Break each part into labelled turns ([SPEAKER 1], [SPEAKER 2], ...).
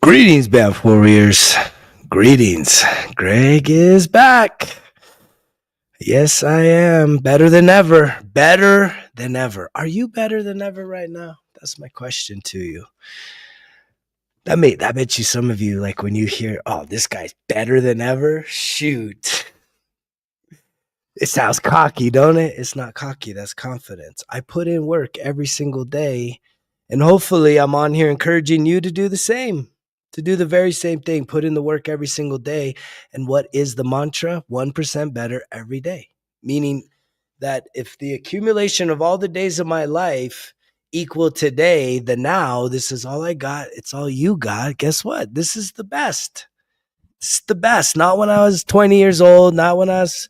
[SPEAKER 1] Greetings, Bath Warriors. Greetings. Greg is back. Yes, I am. Better than ever. Better than ever. Are you better than ever right now? That's my question to you. I bet you some of you, like when you hear, oh, this guy's better than ever, shoot. It sounds cocky, don't it? It's not cocky. That's confidence. I put in work every single day, and hopefully I'm on here encouraging you to do the same, to do the very same thing. Put in the work every single day. And what is the mantra? 1% better every day. Meaning that if the accumulation of all the days of my life equal today, the now, this is all I got. It's all you got. Guess what? This is the best. It's the best. Not when I was 20 years old, not when I was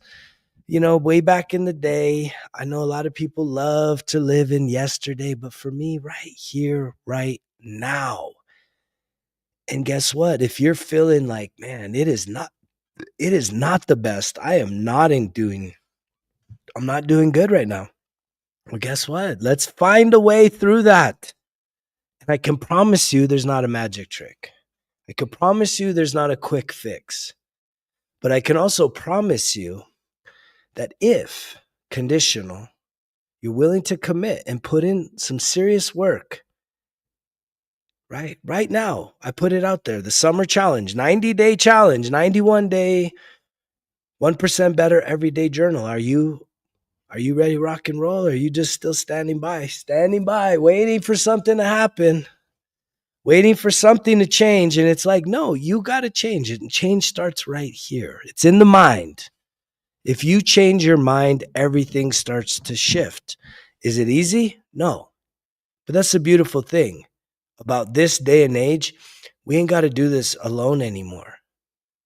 [SPEAKER 1] way back in the day. I know a lot of people love to live in yesterday, but for me, right here, right now. And guess what? If you're feeling like, man, it is not the best. I'm not doing good right now. Well, guess what? Let's find a way through that. And I can promise you there's not a magic trick. I can promise you there's not a quick fix. But I can also promise you that if conditional, you're willing to commit and put in some serious work, right now, I put it out there, the summer challenge, 90-day challenge, 91-day, 1% better everyday journal. Are you ready to rock and roll? Or are you just still standing by, waiting for something to happen, waiting for something to change? And it's like, no, you got to change it. And change starts right here. It's in the mind. If you change your mind, everything starts to shift. Is it easy? No. But that's the beautiful thing about this day and age. We ain't got to do this alone anymore.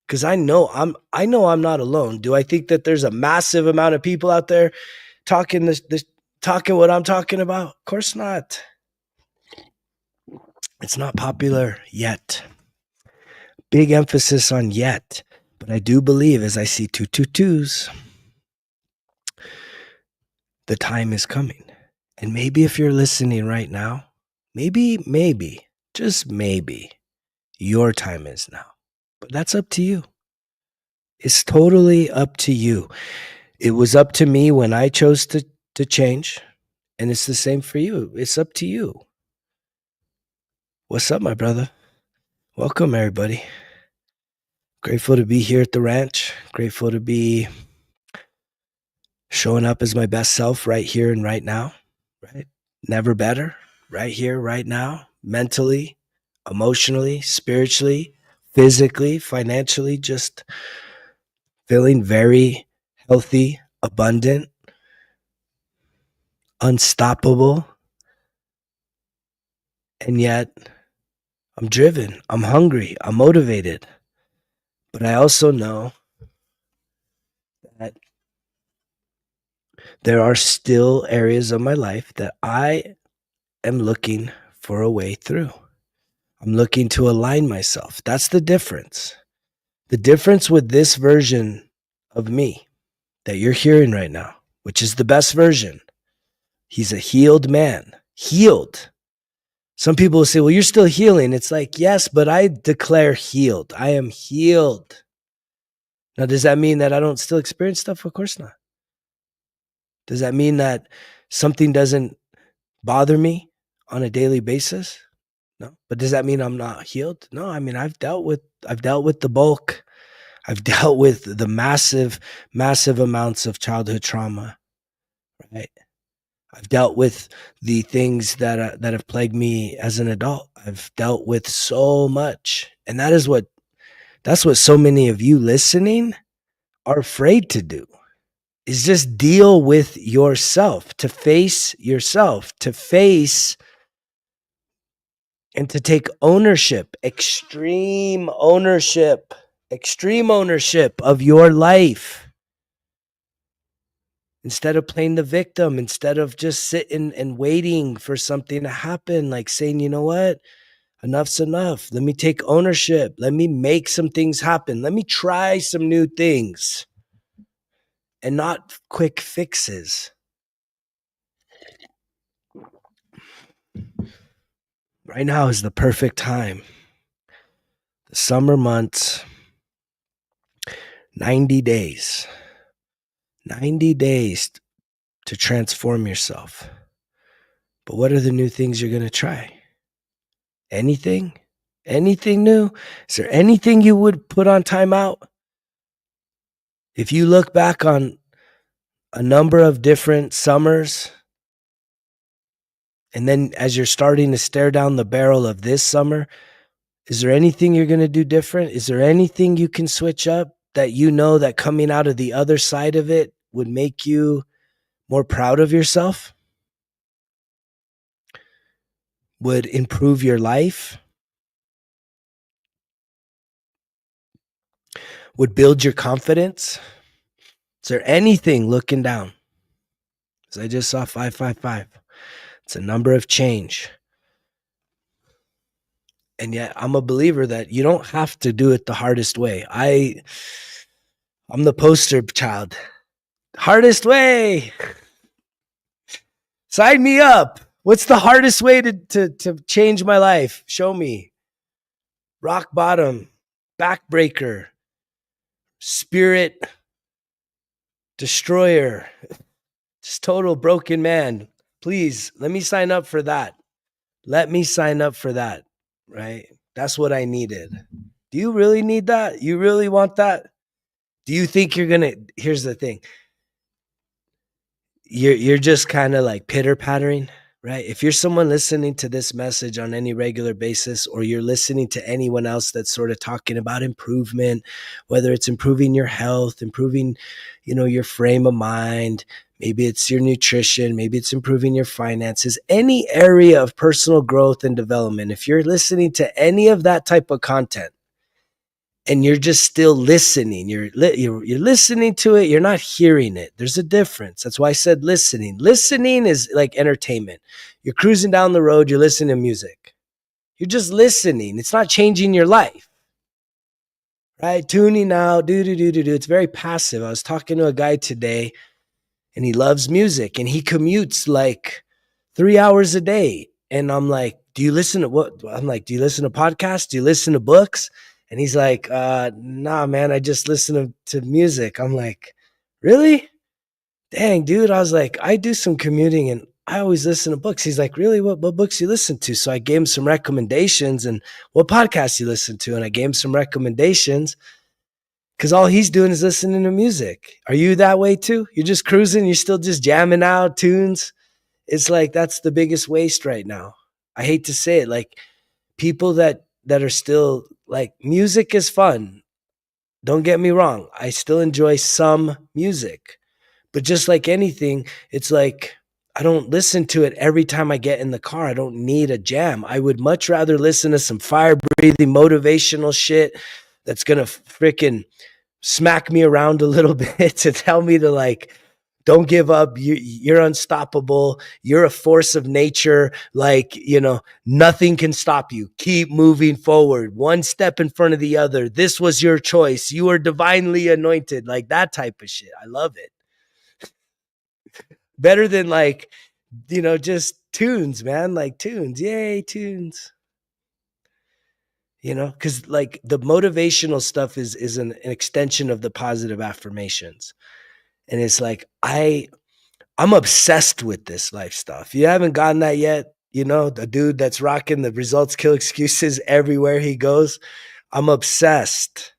[SPEAKER 1] Because I know I'm not alone. Do I think that there's a massive amount of people out there talking talking what I'm talking about? Of course not. It's not popular yet. Big emphasis on yet. But I do believe, as I see 222s, the time is coming. And maybe if you're listening right now, maybe, just maybe, your time is now. But that's up to you. It's totally up to you. It was up to me when I chose to change, and it's the same for you. It's up to you. What's up, my brother? Welcome, everybody. Grateful to be here at the ranch. Grateful to be showing up as my best self right here and right now. Right? Never better. Right here, right now. Mentally, emotionally, spiritually, physically, financially, just feeling very healthy, abundant, unstoppable. And yet I'm driven, I'm hungry, I'm motivated. But I also know that there are still areas of my life that I am looking for a way through. I'm looking to align myself. That's the difference. The difference with this version of me that you're hearing right now, which is the best version. He's a healed man. Healed. Some people will say, well, you're still healing. It's like, yes, but I declare healed. I am healed. Now, does that mean that I don't still experience stuff? Of course not. Does that mean that something doesn't bother me on a daily basis? No. But does that mean I'm not healed? No. I mean, I've dealt with the bulk. I've dealt with the massive amounts of childhood trauma, right? I've dealt with the things that have plagued me as an adult. I've dealt with so much. And that's what so many of you listening are afraid to do, is just deal with yourself, to face yourself, to face and to take ownership, extreme ownership of your life. Instead of playing the victim, instead of just sitting and waiting for something to happen, like saying, you know what? Enough's enough. Let me take ownership. Let me make some things happen. Let me try some new things. And not quick fixes. Right now is the perfect time summer months, 90 days, 90 days to transform yourself. But what are the new things you're going to try? Anything? Anything new? Is there anything you would put on timeout? If you look back on a number of different summers, and then as you're starting to stare down the barrel of this summer, is there anything you're going to do different? Is there anything you can switch up that you know that coming out of the other side of it would make you more proud of yourself? Would improve your life? Would build your confidence? Is there anything looking down? Because I just saw 555. It's a number of change. And yet I'm a believer that you don't have to do it the hardest way. I'm the poster child. Hardest way. Sign me up. What's the hardest way to change my life? Show me. Rock bottom, backbreaker, spirit destroyer, just total broken man. Please, let me sign up for that. Let me sign up for that, right? That's what I needed. Do you really need that? You really want that? Do you think you're going to, here's the thing. You're just kind of like pitter-pattering, right? If you're someone listening to this message on any regular basis, or you're listening to anyone else that's sort of talking about improvement, whether it's improving your health, improving, your frame of mind, maybe it's your nutrition, maybe it's improving your finances, any area of personal growth and development, if you're listening to any of that type of content, and you're just still listening. You're listening to it. You're not hearing it. There's a difference. That's why I said listening. Listening is like entertainment. You're cruising down the road. You're listening to music. You're just listening. It's not changing your life, right? Tuning out, do. It's very passive. I was talking to a guy today, and he loves music, and he commutes like 3 hours a day. And I'm like, do you listen to what? I'm like, do you listen to podcasts? Do you listen to books? And he's like, nah, man, I just listen to music. I'm like, really? Dang, dude. I was like, I do some commuting and I always listen to books. He's like, really? What books you listen to? So I gave him some recommendations and what podcasts you listen to. And I gave him some recommendations because all he's doing is listening to music. Are you that way too? You're just cruising. You're still just jamming out tunes. It's like, that's the biggest waste right now. I hate to say it. Like people that are still like, music is fun. Don't get me wrong. I still enjoy some music, but just like anything, it's like, I don't listen to it every time I get in the car. I don't need a jam. I would much rather listen to some fire breathing motivational shit that's going to freaking smack me around a little bit to tell me to like, don't give up. You're unstoppable. You're a force of nature. Like, nothing can stop you. Keep moving forward, one step in front of the other. This was your choice. You are divinely anointed. Like that type of shit. I love it. Better than like, just tunes, man. Like tunes. Yay, tunes. Because like the motivational stuff is an extension of the positive affirmations. And it's like, I'm obsessed with this life stuff. You haven't gotten that yet? The dude that's rocking the results kill excuses everywhere he goes. I'm obsessed.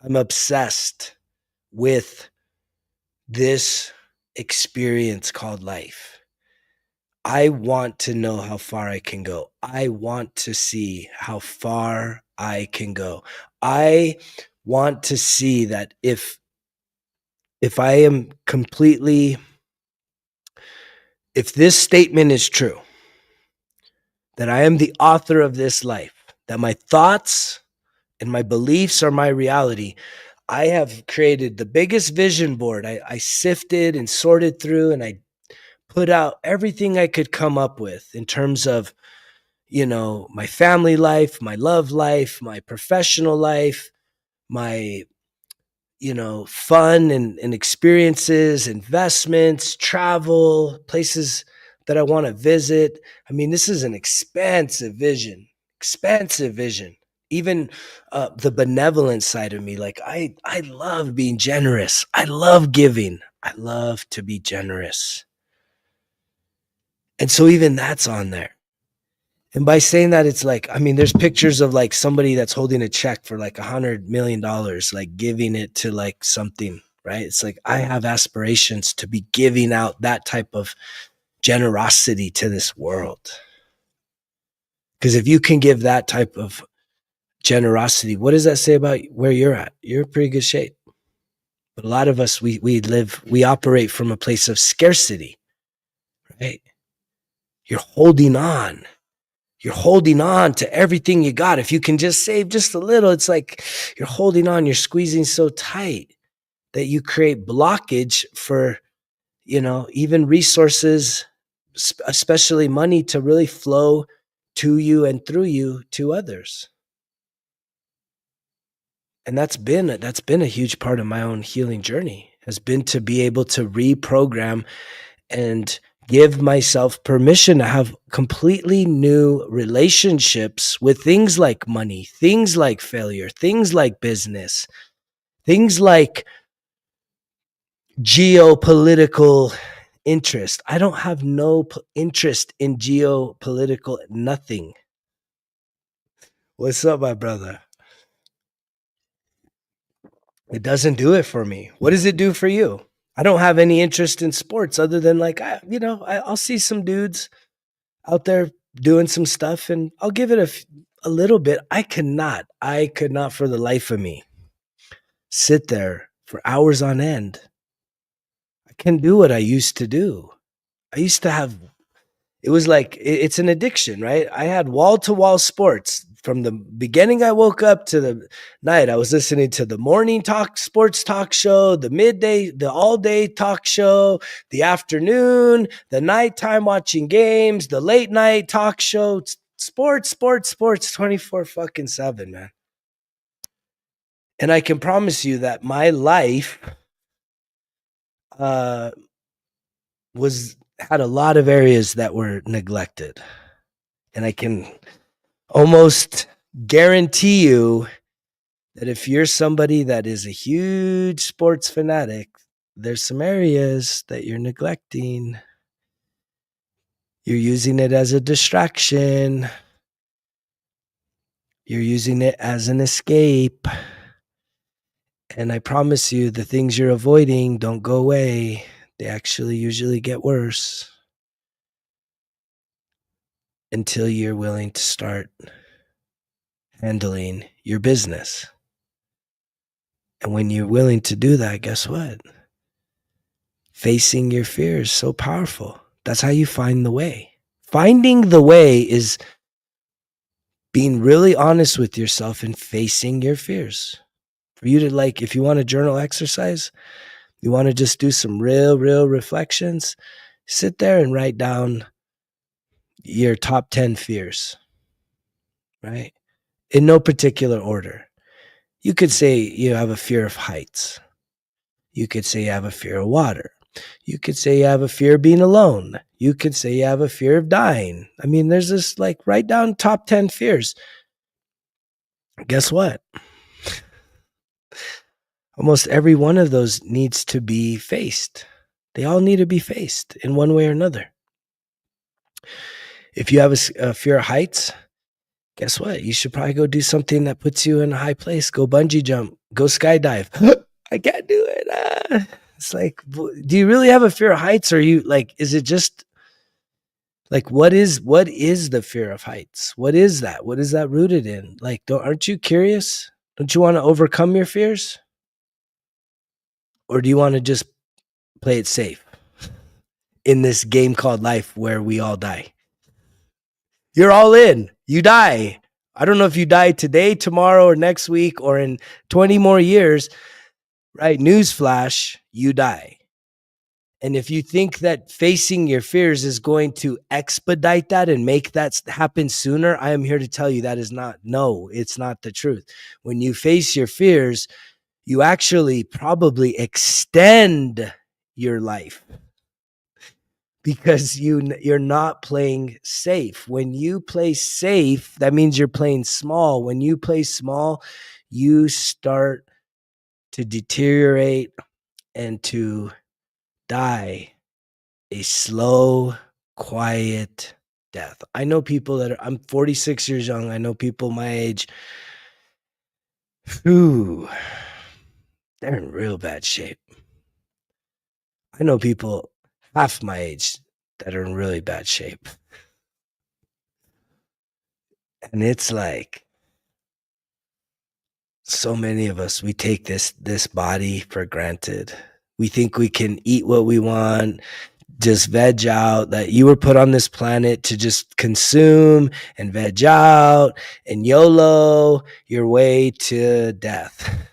[SPEAKER 1] I'm obsessed with this experience called life. I want to know how far I can go. I want to see how far I can go. I want to see that if I am completely, if this statement is true, that I am the author of this life, that my thoughts and my beliefs are my reality, I have created the biggest vision board. I sifted and sorted through and I put out everything I could come up with in terms of, my family life, my love life, my professional life, my, fun and experiences, investments, travel, places that I want to visit. I mean, this is an expansive vision. Even the benevolent side of me, like I love being generous. I love giving. I love to be generous. And so even that's on there. And by saying that, it's like, I mean, there's pictures of like somebody that's holding a check for like $100 million, like giving it to like something, right? It's like, I have aspirations to be giving out that type of generosity to this world. Because if you can give that type of generosity, what does that say about where you're at? You're in pretty good shape. But a lot of us, we operate from a place of scarcity, right? You're holding on. You're holding on to everything you got. If you can just save just a little, it's like you're holding on. You're squeezing so tight that you create blockage for, even resources, especially money, to really flow to you and through you to others. And that's been a huge part of my own healing journey, has been to be able to reprogram and give myself permission to have completely new relationships with things like money, things like failure, things like business, things like geopolitical interest. I don't have no interest in geopolitical nothing. What's up, my brother? It doesn't do it for me. What does it do for you? I don't have any interest in sports other than like, I'll see some dudes out there doing some stuff and I'll give it a little bit. I could not for the life of me sit there for hours on end. I can't do what I used to do. I used to have, it was like, it's an addiction, right? I had wall to wall sports from the beginning. I woke up to the night. I was listening to the morning sports talk show, the midday, the all day talk show, the afternoon, the nighttime watching games, the late night talk show, sports, 24 fucking 7, man. And I can promise you that my life uh, had a lot of areas that were neglected. And I can almost guarantee you that if you're somebody that is a huge sports fanatic, there's some areas that you're neglecting. You're using it as a distraction. You're using it as an escape. And I promise you, the things you're avoiding don't go away. They actually usually get worse until you're willing to start handling your business. And when you're willing to do that, guess what? Facing your fear is so powerful. That's how you find the way. Finding the way is being really honest with yourself and facing your fears. For you to, like, if you want a journal exercise, you want to just do some real reflections, sit there and write down your top 10 fears, right? In no particular order. You could say you have a fear of heights. You could say you have a fear of water. You could say you have a fear of being alone. You could say you have a fear of dying. I mean, there's this, like, write down top 10 fears. Guess what? Almost every one of those needs to be faced. They all need to be faced in one way or another. If you have a fear of heights, guess what? You should probably go do something that puts you in a high place. Go bungee jump. Go skydive. I can't do it. It's like, do you really have a fear of heights? Or you like, is it just like, what is the fear of heights? What is that? What is that rooted in? Like, aren't you curious? Don't you want to overcome your fears? Or do you want to just play it safe in this game called life where we all die? You're all in. You die. I don't know if you die today, tomorrow, or next week, or in 20 more years, right? Newsflash, you die. And if you think that facing your fears is going to expedite that and make that happen sooner, I am here to tell you that is not, no, it's not the truth. When you face your fears, you actually probably extend your life because you're not playing safe. When you play safe, that means you're playing small. When you play small, you start to deteriorate and to die a slow, quiet death. I know people I'm 46 years young. I know people my age who they're in real bad shape. I know people half my age that are in really bad shape. And it's like so many of us, we take this body for granted. We think we can eat what we want, just veg out, that you were put on this planet to just consume and veg out and YOLO your way to death.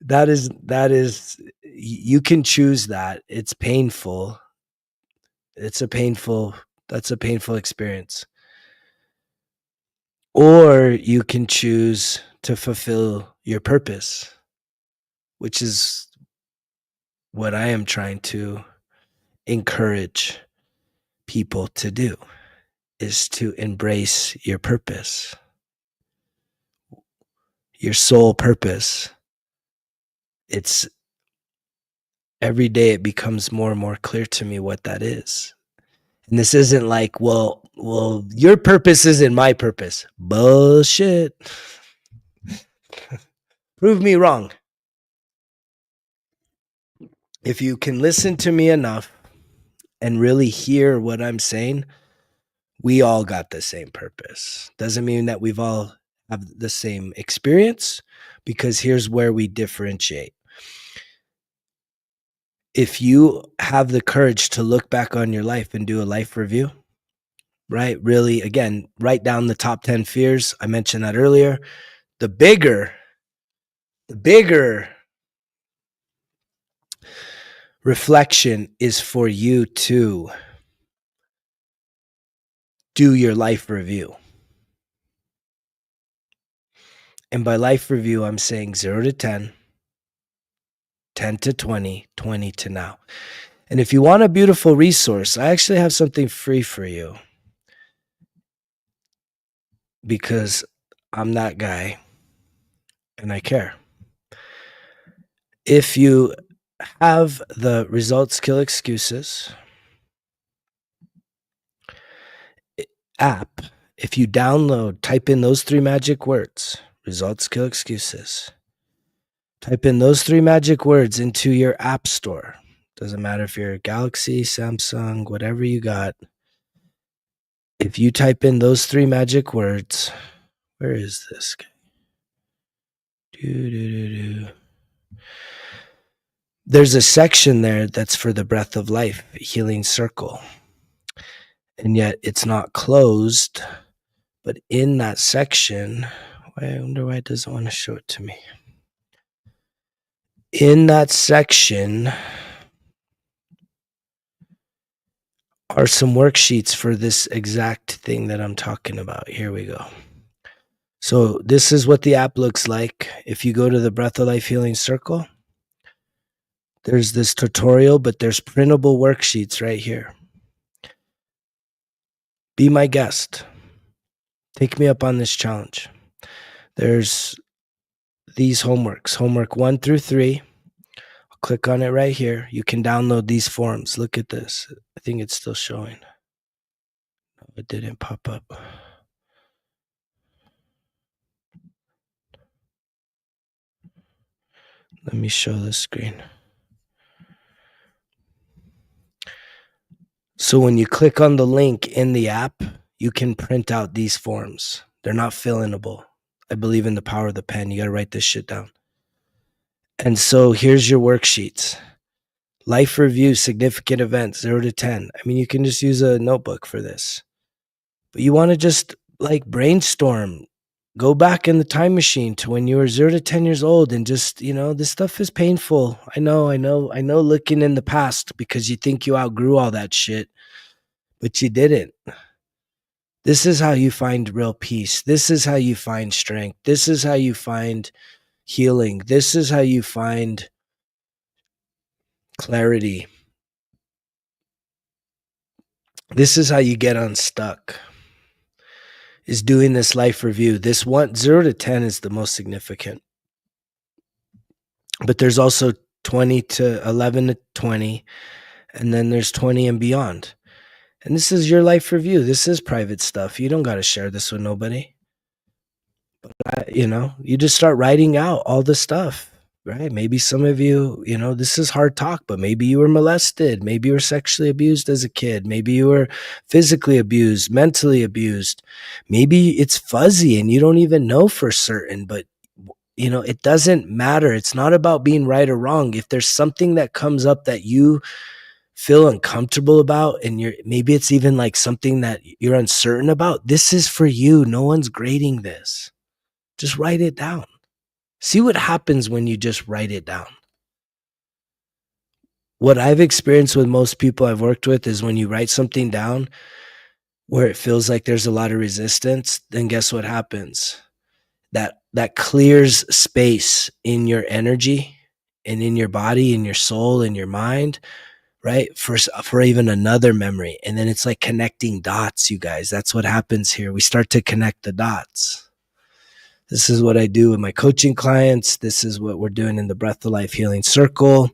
[SPEAKER 1] That is you can choose that. It's painful. It's a painful That's a painful experience. Or you can choose to fulfill your purpose, which is what I am trying to encourage people to do, is to embrace your purpose, your soul purpose. It's every day it becomes more and more clear to me what that is. And this isn't like, well, your purpose isn't my purpose. Bullshit. Prove me wrong. If you can listen to me enough and really hear what I'm saying, we all got the same purpose. Doesn't mean that we've all have the same experience, because here's where we differentiate. If you have the courage to look back on your life and do a life review, right? Really, again, write down the top 10 fears. I mentioned that earlier. The bigger reflection is for you to do your life review. And by life review, I'm saying 0 to 10, 10 to 20, 20 to now. And if you want a beautiful resource, I actually have something free for you, because I'm that guy and I care. If you have the Results Kill Excuses app, if you download, type in those 3 magic words, Results Kill Excuses. Type in those 3 magic words into your app store. Doesn't matter if you're Galaxy, Samsung, whatever you got. If you type in those 3 magic words, where is this guy? There's a section there that's for the Breath of Life Healing Circle. And yet it's not closed. But in that section, I wonder why it doesn't want to show it to me. In that section are some worksheets for this exact thing that I'm talking about. Here we go. So this is what the app looks like. If you go to the Breath of Life Healing Circle, there's this tutorial, but there's printable worksheets right here. Be my guest. Take me up on this challenge. There's these homeworks, homework 1 through 3. I'll click on it right here. You can download these forms. Look at this. I think it's still showing. No, it didn't pop up. Let me show the screen. So when you click on the link in the app, you can print out these forms. They're not fillable. I believe in the power of the pen. You got to write this shit down. And so here's your worksheets. Life review, significant events, 0 to 10. I mean, you can just use a notebook for this. But you want to just like brainstorm. Go back in the time machine to when you were 0 to 10 years old and just, this stuff is painful. I know looking in the past, because you think you outgrew all that shit, but you didn't. This is how you find real peace. This is how you find strength. This is how you find healing. This is how you find clarity. This is how you get unstuck, is doing this life review. This one, 0 to 10 is the most significant. But there's also 20 to 11 to 20, and then there's 20 and beyond. And this is your life review. This is private stuff. You don't got to share this with nobody. You just start writing out all the stuff, right? Maybe some of you, this is hard talk, but maybe you were molested. Maybe you were sexually abused as a kid. Maybe you were physically abused, mentally abused. Maybe it's fuzzy and you don't even know for certain, but it doesn't matter. It's not about being right or wrong. If there's something that comes up that you feel uncomfortable about, and maybe it's even like something that you're uncertain about, this is for you. No one's grading this. Just write it down. See what happens when you just write it down. What I've experienced with most people I've worked with is when you write something down where it feels like there's a lot of resistance, then guess what happens? That clears space in your energy and in your body, in your soul, in your mind, right? For even another memory. And then it's like connecting dots, you guys. That's what happens here. We start to connect the dots. This is what I do with my coaching clients. This is what we're doing in the Breath of Life Healing Circle,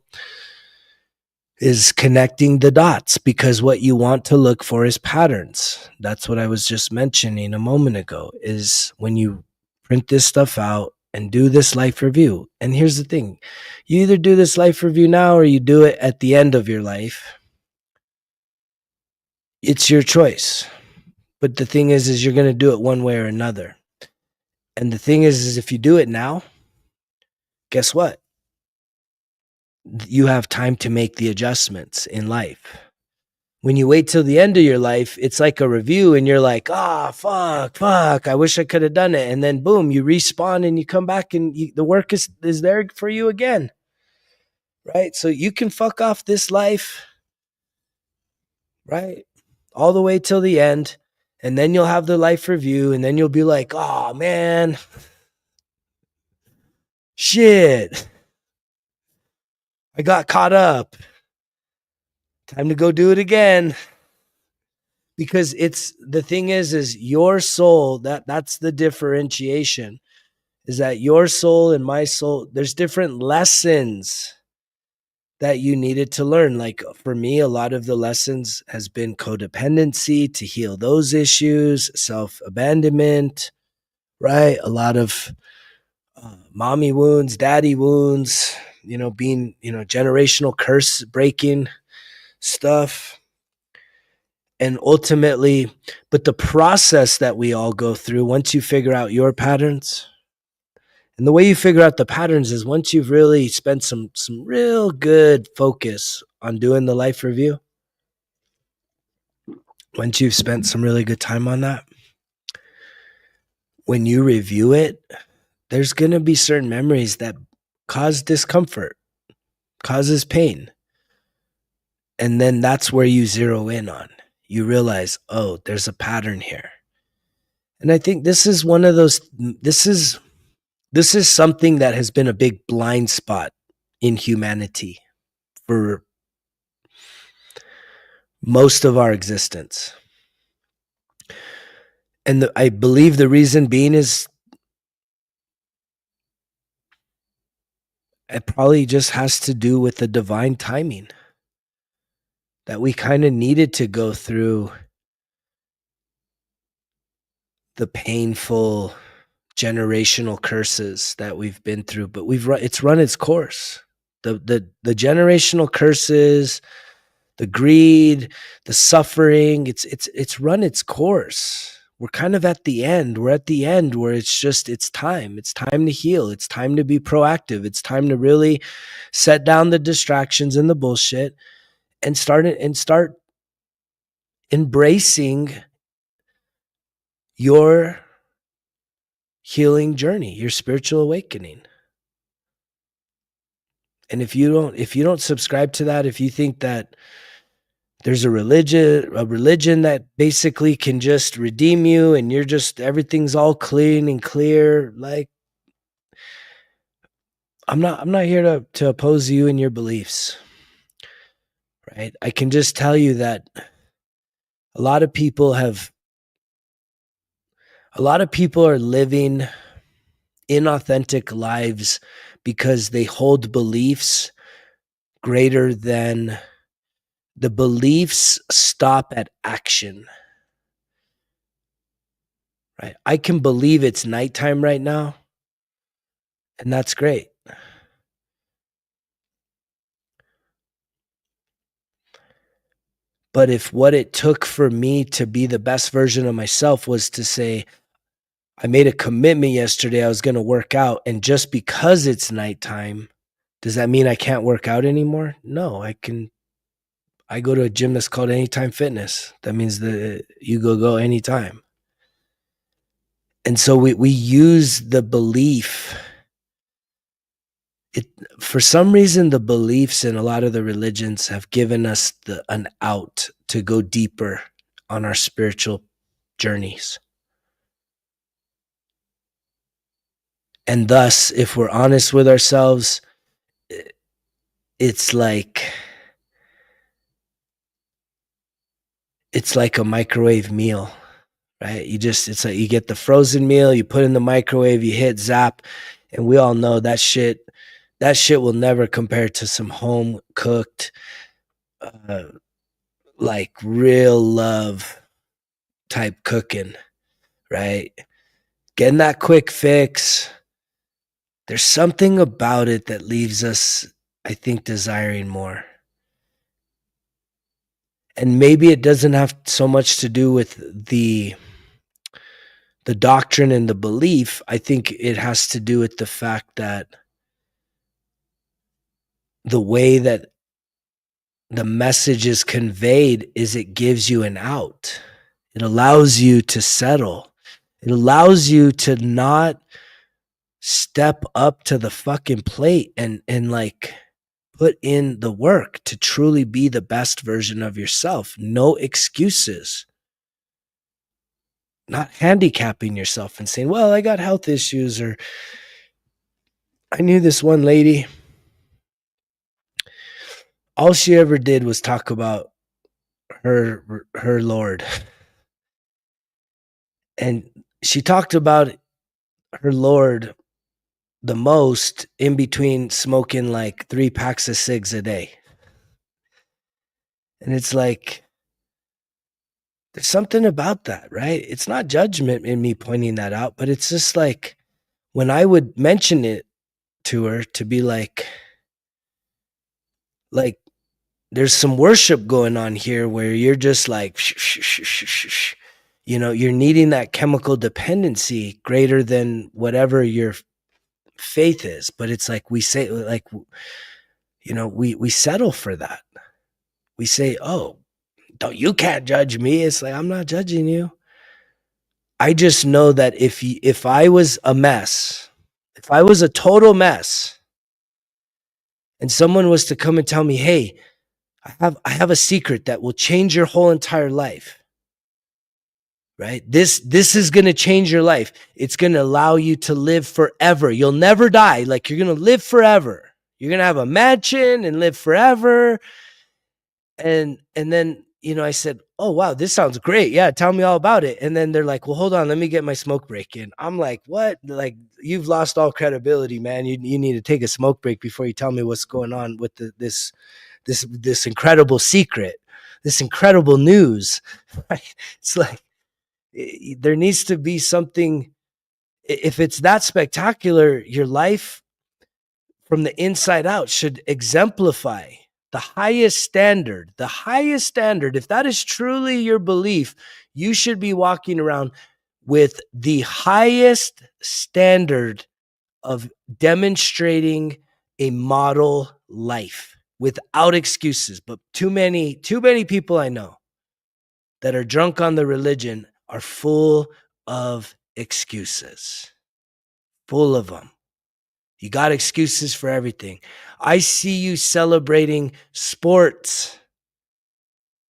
[SPEAKER 1] is connecting the dots, because what you want to look for is patterns. That's what I was just mentioning a moment ago, is when you print this stuff out and do this life review. And here's the thing. You either do this life review now or you do it at the end of your life. It's your choice. But the thing is you're going to do it one way or another. And the thing is if you do it now, guess what? You have time to make the adjustments in life. When you wait till the end of your life, it's like a review and you're like, fuck, I wish I could have done it. And then boom, you respawn and you come back and the work is there for you again. Right? So you can fuck off this life, right? All the way till the end. And then you'll have the life review and then you'll be like, oh man, shit, I got caught up. Time to go do it again. Because it's the thing is your soul, that's the differentiation, is that your soul and my soul, there's different lessons that you needed to learn. Like for me, a lot of the lessons has been codependency to heal those issues, self-abandonment, right? A lot of mommy wounds, daddy wounds, being, generational curse breaking stuff. And ultimately, but the process that we all go through, once you figure out your patterns, and the way you figure out the patterns is once you've really spent some real good focus on doing the life review, once you've spent some really good time on that, when you review it, there's going to be certain memories that cause discomfort, causes pain. And then that's where you zero in on. You realize, oh, there's a pattern here. And I think this is one of those, this is something that has been a big blind spot in humanity for most of our existence. And I believe the reason being is it probably just has to do with the divine timing, that we kind of needed to go through the painful generational curses that we've been through, but it's run its course. The generational curses, the greed, the suffering, it's run its course. We're kind of at the end. We're at the end where it's time. It's time to heal. It's time to be proactive. It's time to really set down the distractions and the bullshit and start embracing your healing journey, your spiritual awakening. And if you don't subscribe to that, if you think that there's a religion that basically can just redeem you and you're just, everything's all clean and clear, like I'm not here to oppose you and your beliefs. Right? I can just tell you that A lot of people have a lot of people are living inauthentic lives because they hold beliefs greater than the beliefs stop at action, right? I can believe it's nighttime right now, and that's great. But if what it took for me to be the best version of myself was to say, I made a commitment yesterday I was going to work out, and just because it's nighttime, does that mean I can't work out anymore? No, I can. I go to a gym that's called Anytime Fitness. That means that you go anytime. And so we use the belief. It For some reason the beliefs in a lot of the religions have given us an out to go deeper on our spiritual journeys. And thus, if we're honest with ourselves, it's like a microwave meal, right? It's like you get the frozen meal, you put in the microwave, you hit zap, and we all know that shit will never compare to some home cooked, uh, like real love type cooking, right? Getting that quick fix. There's something about it that leaves us, I think, desiring more. And maybe it doesn't have so much to do with the doctrine and the belief. I think it has to do with the fact that the way that the message is conveyed is it gives you an out. It allows you to settle. It allows you to not step up to the fucking plate and like put in the work to truly be the best version of yourself. No excuses. Not handicapping yourself and saying, well, I got health issues, or I knew this one lady, all she ever did was talk about her Lord. And she talked about her Lord the most in between smoking like 3 packs of cigs a day. And it's like, there's something about that, right? It's not judgment in me pointing that out, but it's just like when I would mention it to her, to be like there's some worship going on here where you're just like, you're needing that chemical dependency greater than whatever your faith is. But it's like we say, like, we settle for that. We say, oh, you can't judge me. It's like, I'm not judging you. I just know that if I was a mess, if I was a total mess, and someone was to come and tell me, hey, I have a secret that will change your whole entire life, right? This is going to change your life. It's going to allow you to live forever. You'll never die. Like, you're going to live forever. You're going to have a mansion and live forever. And then, I said, oh, wow, this sounds great. Yeah, tell me all about it. And then they're like, well, hold on, let me get my smoke break in. I'm like, what? Like, you've lost all credibility, man. You need to take a smoke break before you tell me what's going on with this incredible secret, this incredible news. Right? It's like, there needs to be something. If it's that spectacular, your life from the inside out should exemplify the highest standard. The highest standard. If that is truly your belief, you should be walking around with the highest standard of demonstrating a model life without excuses. But too many people I know that are drunk on the religion are full of excuses. Full of them. You got excuses for everything. I see you celebrating sports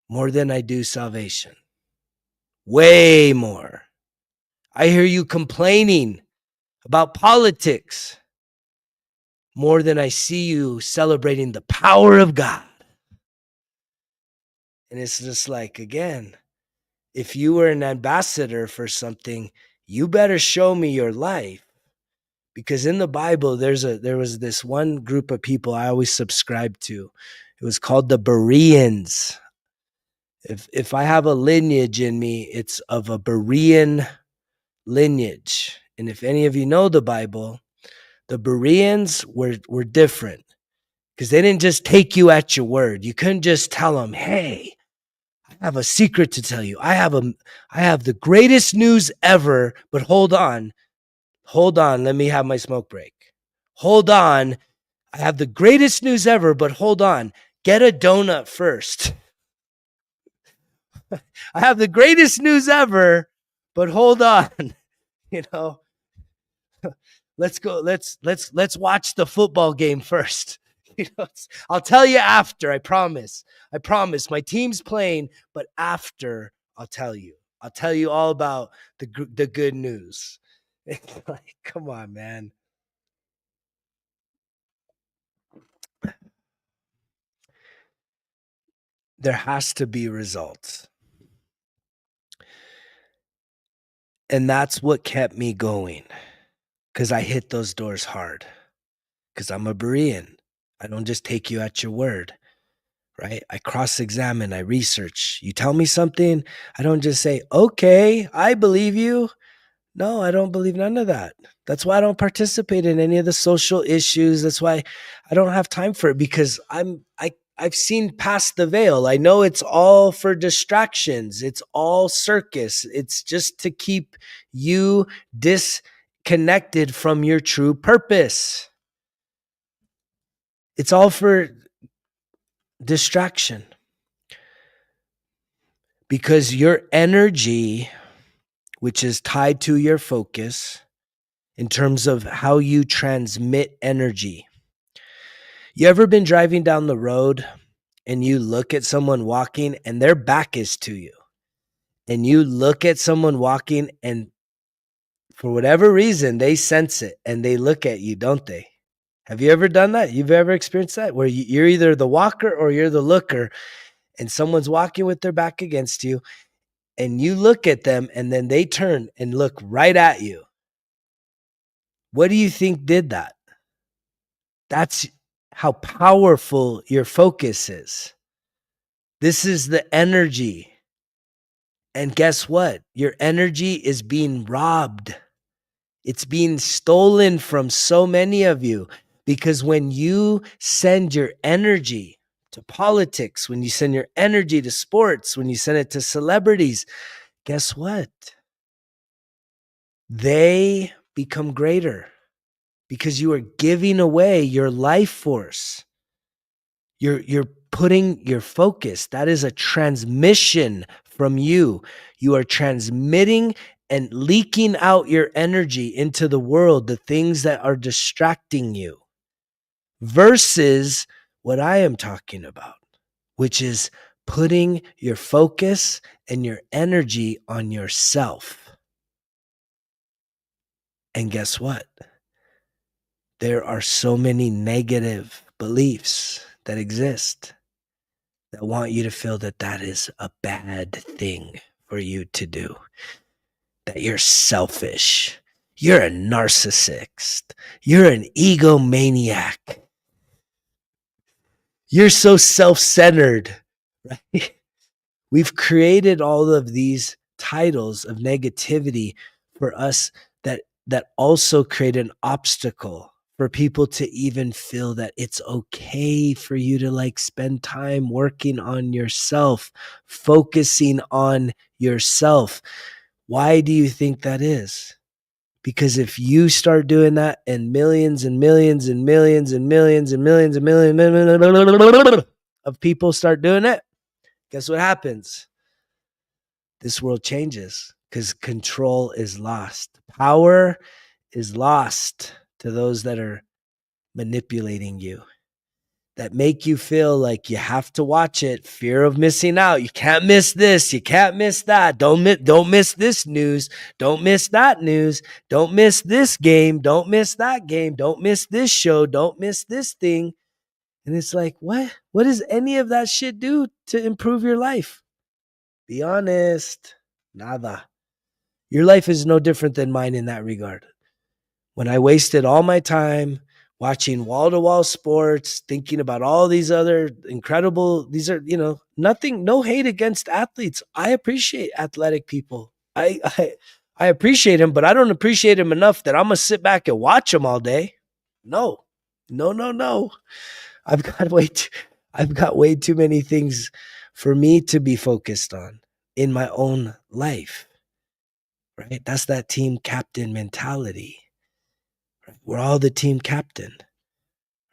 [SPEAKER 1] more than I do salvation. Way more. I hear you complaining about politics more than I see you celebrating the power of God. And it's just like, again, If you were an ambassador for something, you better show me your life. Because in the Bible, there was this one group of people I always subscribed to. It was called the Bereans. If I have a lineage in me, it's of a Berean lineage. And if any of you know the Bible, the Bereans were different because they didn't just take you at your word. You couldn't just tell them, "Hey, I have a secret to tell you. I have the greatest news ever, but hold on. Hold on, let me have my smoke break. Hold on. I have the greatest news ever, but hold on. Get a donut first. I have the greatest news ever, but hold on." You know, let's go. Let's watch the football game first. I'll tell you after. I promise. I promise. My team's playing, but after I'll tell you. I'll tell you all about the good news. Like, come on, man. There has to be results. And that's what kept me going, because I hit those doors hard, because I'm a Berean. I don't just take you at your word, right? I cross-examine, I research. You tell me something, I don't just say, okay, I believe you. No, I don't believe none of that. That's why I don't participate in any of the social issues. That's why I don't have time for it, because I've seen past the veil. I know it's all for distractions. It's all circus. It's just to keep you disconnected from your true purpose. It's all for distraction. Because your energy, which is tied to your focus in terms of how you transmit energy. You ever been driving down the road and you look at someone walking and their back is to you? And you look at someone walking and for whatever reason, they sense it and they look at you, don't they? Have you ever done that? You've ever experienced that? Where you're either the walker or you're the looker, and someone's walking with their back against you, and you look at them and then they turn and look right at you. What do you think did that? That's how powerful your focus is. This is the energy. And guess what? Your energy is being robbed. It's being stolen from so many of you, because when you send your energy to politics, when you send your energy to sports, when you send it to celebrities, guess what? They become greater because you are giving away your life force. You're putting your focus. That is a transmission from you. You are transmitting and leaking out your energy into the world, the things that are distracting you, versus what I am talking about, which is putting your focus and your energy on yourself. And guess what? There are so many negative beliefs that exist that want you to feel that that is a bad thing for you to do, that you're selfish, you're a narcissist, you're an egomaniac, you're so self-centered, right? We've created all of these titles of negativity for us that also create an obstacle for people to even feel that it's okay for you to like spend time working on yourself, focusing on yourself. Why do you think that is? Because if you start doing that and millions and millions and millions and millions and millions and millions of people start doing it, guess what happens? This world changes because control is lost. Power is lost to those that are manipulating you, that make you feel like you have to watch it. Fear of missing out. You can't miss this. You can't miss that. Don't miss this news. Don't miss that news. Don't miss this game. Don't miss that game. Don't miss this show. Don't miss this thing. And it's like, what does any of that shit do to improve your life? Be honest. Nada. Your life is no different than mine in that regard. When I wasted all my time watching wall to wall sports, thinking about all these other incredible, these are, nothing, no hate against athletes. I appreciate athletic people. I appreciate them, but I don't appreciate them enough that I'm going to sit back and watch them all day. No, no, no, no. I've got way too, I've got way too many things for me to be focused on in my own life. Right? That's that team captain mentality. Right? We're all the team captain.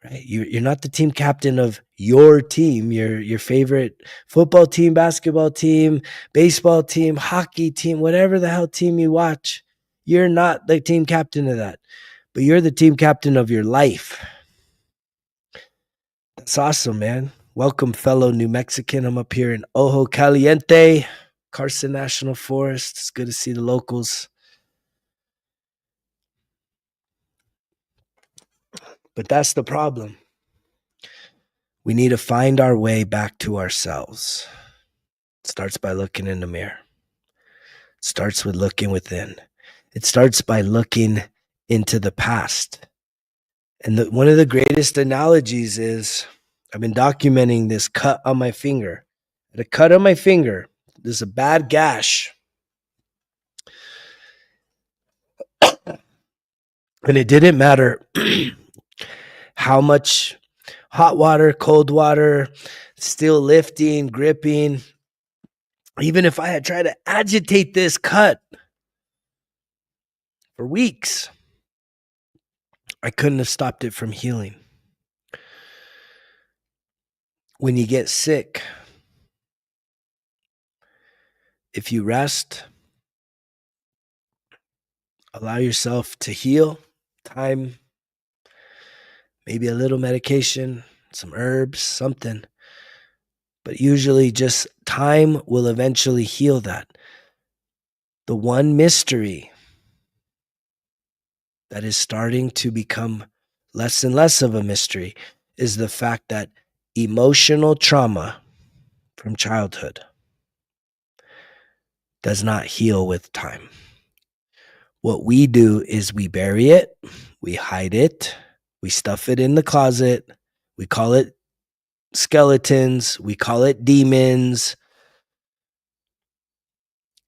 [SPEAKER 1] Right? You're not the team captain of your team, your favorite football team, basketball team, baseball team, hockey team, whatever the hell team you watch. You're not the team captain of that, but you're the team captain of your life. That's awesome, man. Welcome, fellow New Mexican. I'm up here in Ojo Caliente, Carson National Forest. It's good to see the locals. But that's the problem. We need to find our way back to ourselves. It starts by looking in the mirror. It starts with looking within. It starts by looking into the past. And one of the greatest analogies is I've been documenting this cut on my finger. The cut on my finger, there's a bad gash. And it didn't matter how much hot water, cold water, still lifting, gripping. Even if I had tried to agitate this cut for weeks, I couldn't have stopped it from healing. When you get sick, if you rest, allow yourself to heal, time, maybe a little medication, some herbs, something. But usually just time will eventually heal that. The one mystery that is starting to become less and less of a mystery is the fact that emotional trauma from childhood does not heal with time. What we do is we bury it, we hide it, we stuff it in the closet, we call it skeletons, we call it demons,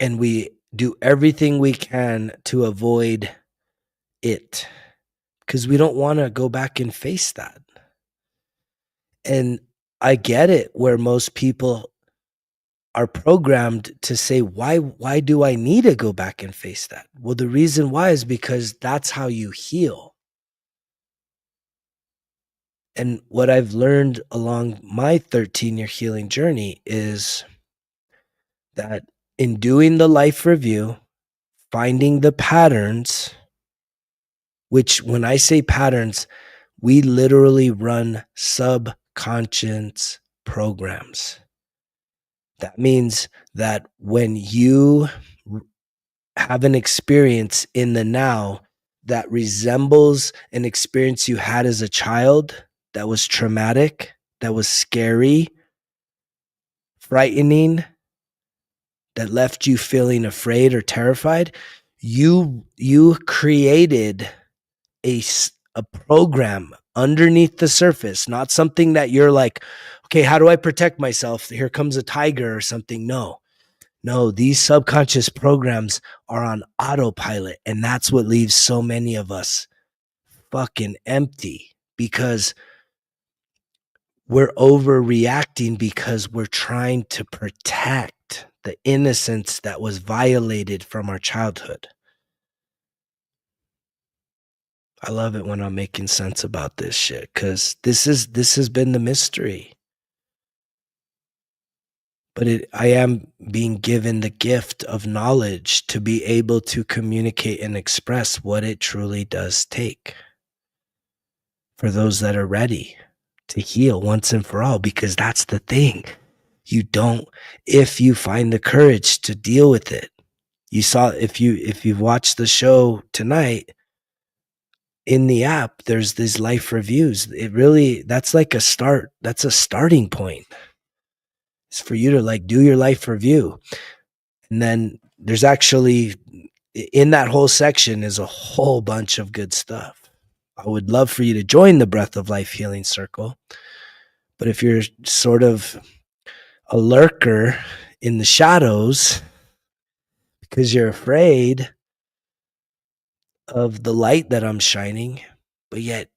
[SPEAKER 1] and we do everything we can to avoid it because we don't want to go back and face that. And I get it where most people are programmed to say, why do I need to go back and face that? Well, the reason why is because that's how you heal. And what I've learned along my 13-year healing journey is that in doing the life review, finding the patterns, which when I say patterns, we literally run subconscious programs. That means that when you have an experience in the now that resembles an experience you had as a child that was traumatic, that was scary, frightening, that left you feeling afraid or terrified, you created a program underneath the surface, not something that you're like, okay, how do I protect myself? Here comes a tiger or something. No, these subconscious programs are on autopilot. And that's what leaves so many of us fucking empty because we're overreacting because we're trying to protect the innocence that was violated from our childhood. I love it when I'm making sense about this shit because this has been the mystery. But I am being given the gift of knowledge to be able to communicate and express what it truly does take for those that are ready to heal once and for all, because that's the thing. If you find the courage to deal with it. You saw, if you've watched the show tonight, in the app, there's these life reviews. That's like a start. That's a starting point. It's for you to like do your life review. And then there's actually, in that whole section is a whole bunch of good stuff. I would love for you to join the Breath of Life Healing Circle. But if you're sort of a lurker in the shadows because you're afraid of the light that I'm shining, but yet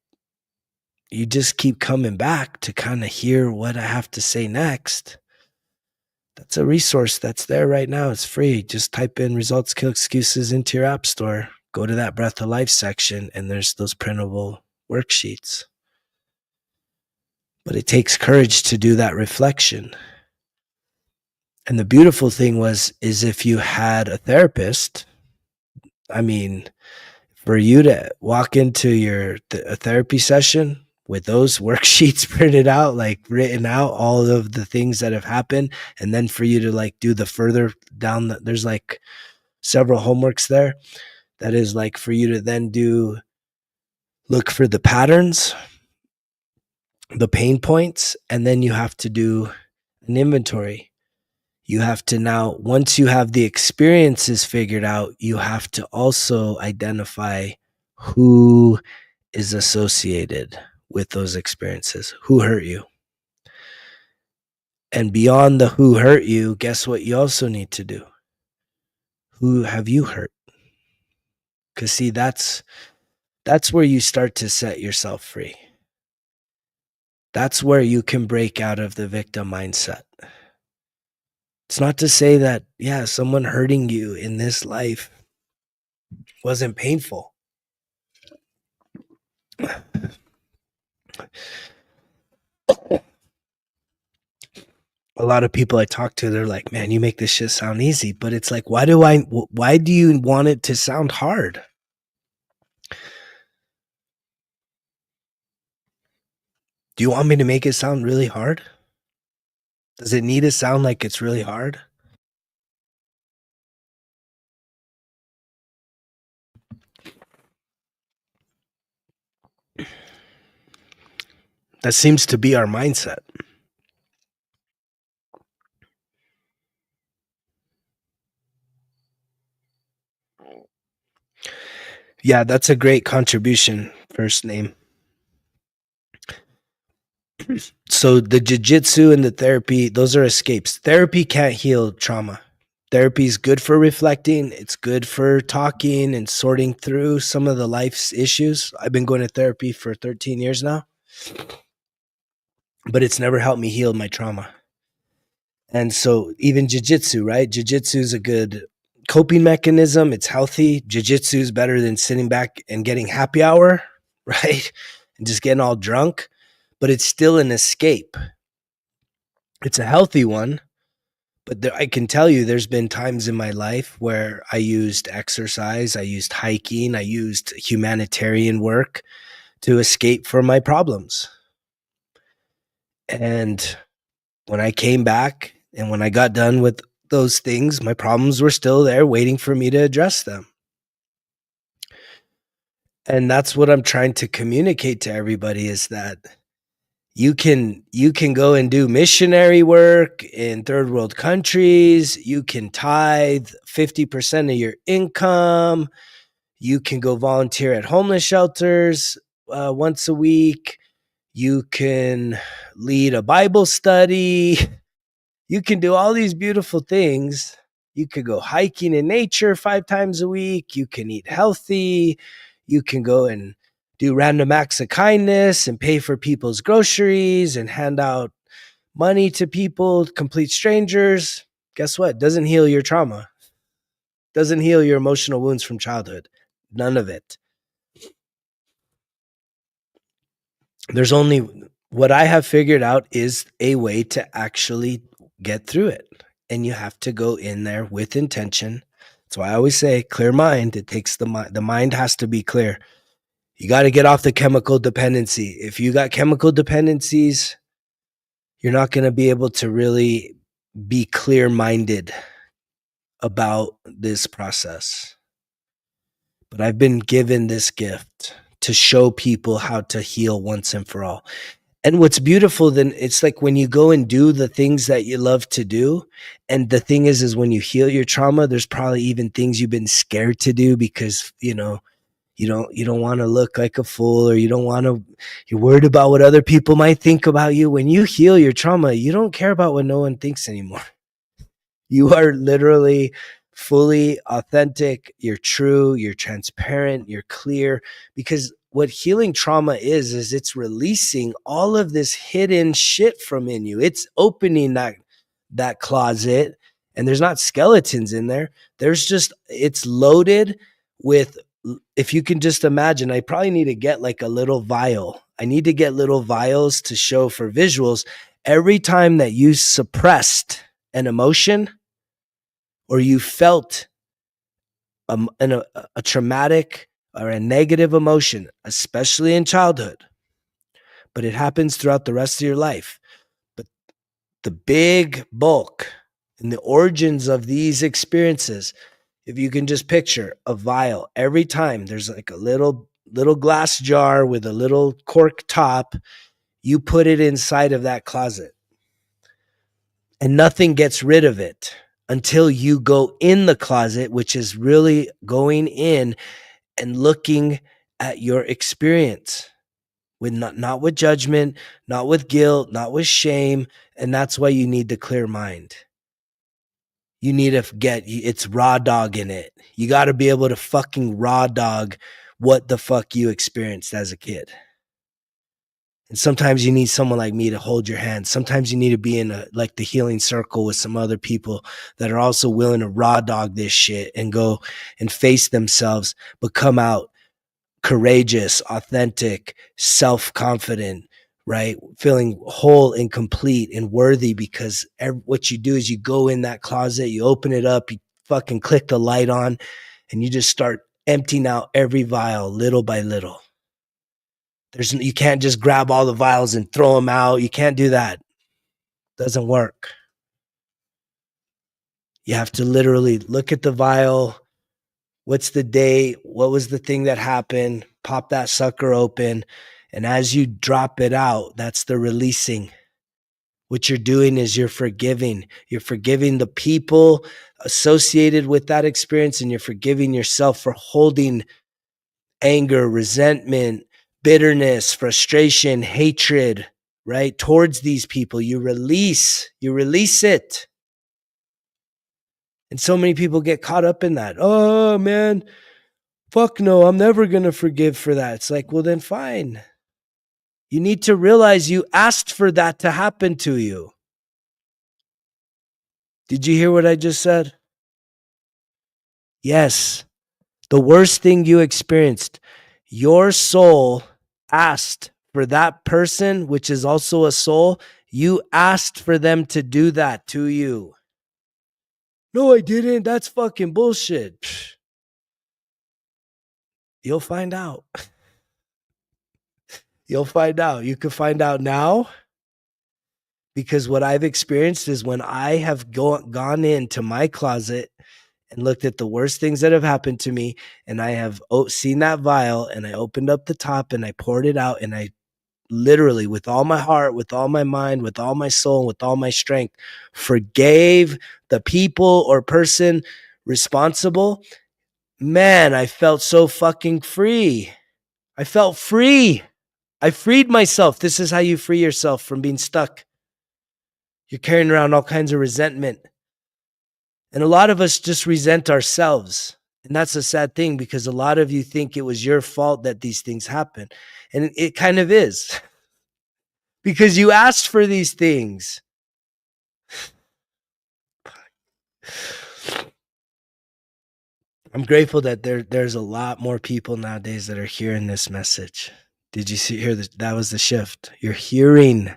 [SPEAKER 1] you just keep coming back to kind of hear what I have to say next, that's a resource that's there right now. It's free. Just type in Results Kill Excuses into your app store. Go to that Breath of Life section, and there's those printable worksheets. But it takes courage to do that reflection. And the beautiful thing is if you had a therapist, I mean, for you to walk into a therapy session with those worksheets printed out, like written out, all of the things that have happened, and then for you to like do the further down, there's like several homeworks there. That is like for you to then look for the patterns, the pain points, and then you have to do an inventory. You have to now, once you have the experiences figured out, you have to also identify who is associated with those experiences, who hurt you. And beyond the who hurt you, guess what you also need to do? Who have you hurt? Because see, that's where you start to set yourself free. That's where you can break out of the victim mindset. It's not to say that, yeah, someone hurting you in this life wasn't painful. A lot of people I talk to, they're like, man, you make this shit sound easy. But it's like, why do you want it to sound hard? Do you want me to make it sound really hard? Does it need to sound like it's really hard? That seems to be our mindset. Yeah, that's a great contribution, first name. So the jiu-jitsu and the therapy, those are escapes. Therapy can't heal trauma. Therapy is good for reflecting. It's good for talking and sorting through some of the life's issues. I've been going to therapy for 13 years now, but it's never helped me heal my trauma. And so even jiu-jitsu, right? Jiu-jitsu is a good coping mechanism. It's healthy. Jiu-jitsu is better than sitting back and getting happy hour, right? And just getting all drunk, but it's still an escape. It's a healthy one, but I can tell you there's been times in my life where I used exercise, I used hiking, I used humanitarian work to escape from my problems. And when I came back and when I got done with those things, my problems were still there waiting for me to address them. And that's what I'm trying to communicate to everybody is that you can go and do missionary work in third world countries. You can tithe 50% of your income. You can go volunteer at homeless shelters once a week. You can lead a Bible study. You can do all these beautiful things. You could go hiking in nature 5 times a week. You can eat healthy. You can go and do random acts of kindness and pay for people's groceries and hand out money to people, complete strangers. Guess what? Doesn't heal your trauma. Doesn't heal your emotional wounds from childhood. None of it. There's only what I have figured out is a way to actually get through it. And you have to go in there with intention. That's why I always say clear mind. It takes the mind has to be clear. You got to get off the chemical dependency. If you got chemical dependencies, you're not going to be able to really be clear-minded about this process. But I've been given this gift to show people how to heal once and for all. And what's beautiful, then it's like when you go and do the things that you love to do. And the thing is when you heal your trauma, there's probably even things you've been scared to do because, you don't want to look like a fool, or you're worried about what other people might think about you. When you heal your trauma, you don't care about what no one thinks anymore. You are literally fully authentic, you're true, you're transparent, you're clear, because what healing trauma is it's releasing all of this hidden shit from in you. It's opening that closet, and there's not skeletons in there. There's just, it's loaded with, if you can just imagine, I probably need to get like a little vial. I need to get little vials to show for visuals. Every time that you suppressed an emotion, or you felt a traumatic or a negative emotion, especially in childhood, but it happens throughout the rest of your life. But the big bulk and the origins of these experiences, if you can just picture a vial, every time there's like a little glass jar with a little cork top, you put it inside of that closet, and nothing gets rid of it until you go in the closet, which is really going in and looking at your experience with not with judgment, not with guilt, not with shame. And that's why you need the clear mind. You need to get, it's raw dog in it. You got to be able to fucking raw dog what the fuck you experienced as a kid. And sometimes you need someone like me to hold your hand. Sometimes you need to be in like the healing circle with some other people that are also willing to raw dog this shit and go and face themselves, but come out courageous, authentic, self-confident, right? Feeling whole and complete and worthy, because what you do is you go in that closet, you open it up, you fucking click the light on, and you just start emptying out every vial little by little. You can't just grab all the vials and throw them out. You can't do that. Doesn't work. You have to literally look at the vial. What's the date? What was the thing that happened? Pop that sucker open. And as you drop it out, that's the releasing. What you're doing is you're forgiving. You're forgiving the people associated with that experience, and you're forgiving yourself for holding anger, resentment, bitterness, frustration, hatred, right? Towards these people. You release it. And so many people get caught up in that. Oh man, fuck no, I'm never going to forgive for that. It's like, well then fine. You need to realize you asked for that to happen to you. Did you hear what I just said? Yes. The worst thing you experienced, your soul asked for that person, which is also a soul. You asked for them to do that to you. No, I didn't. That's fucking bullshit. Psh. You'll find out. You'll find out. You can find out now, because what I've experienced is when I have gone into my closet and looked at the worst things that have happened to me, and I have seen that vial, and I opened up the top and I poured it out, and I literally, with all my heart, with all my mind, with all my soul, with all my strength, forgave the people or person responsible. Man, I felt so fucking free. I felt free. I freed myself. This is how you free yourself from being stuck. You're carrying around all kinds of resentment. And a lot of us just resent ourselves. And that's a sad thing, because a lot of you think it was your fault that these things happen. And it kind of is. Because you asked for these things. I'm grateful that there's a lot more people nowadays that are hearing this message. Did you hear that? That was the shift. You're hearing.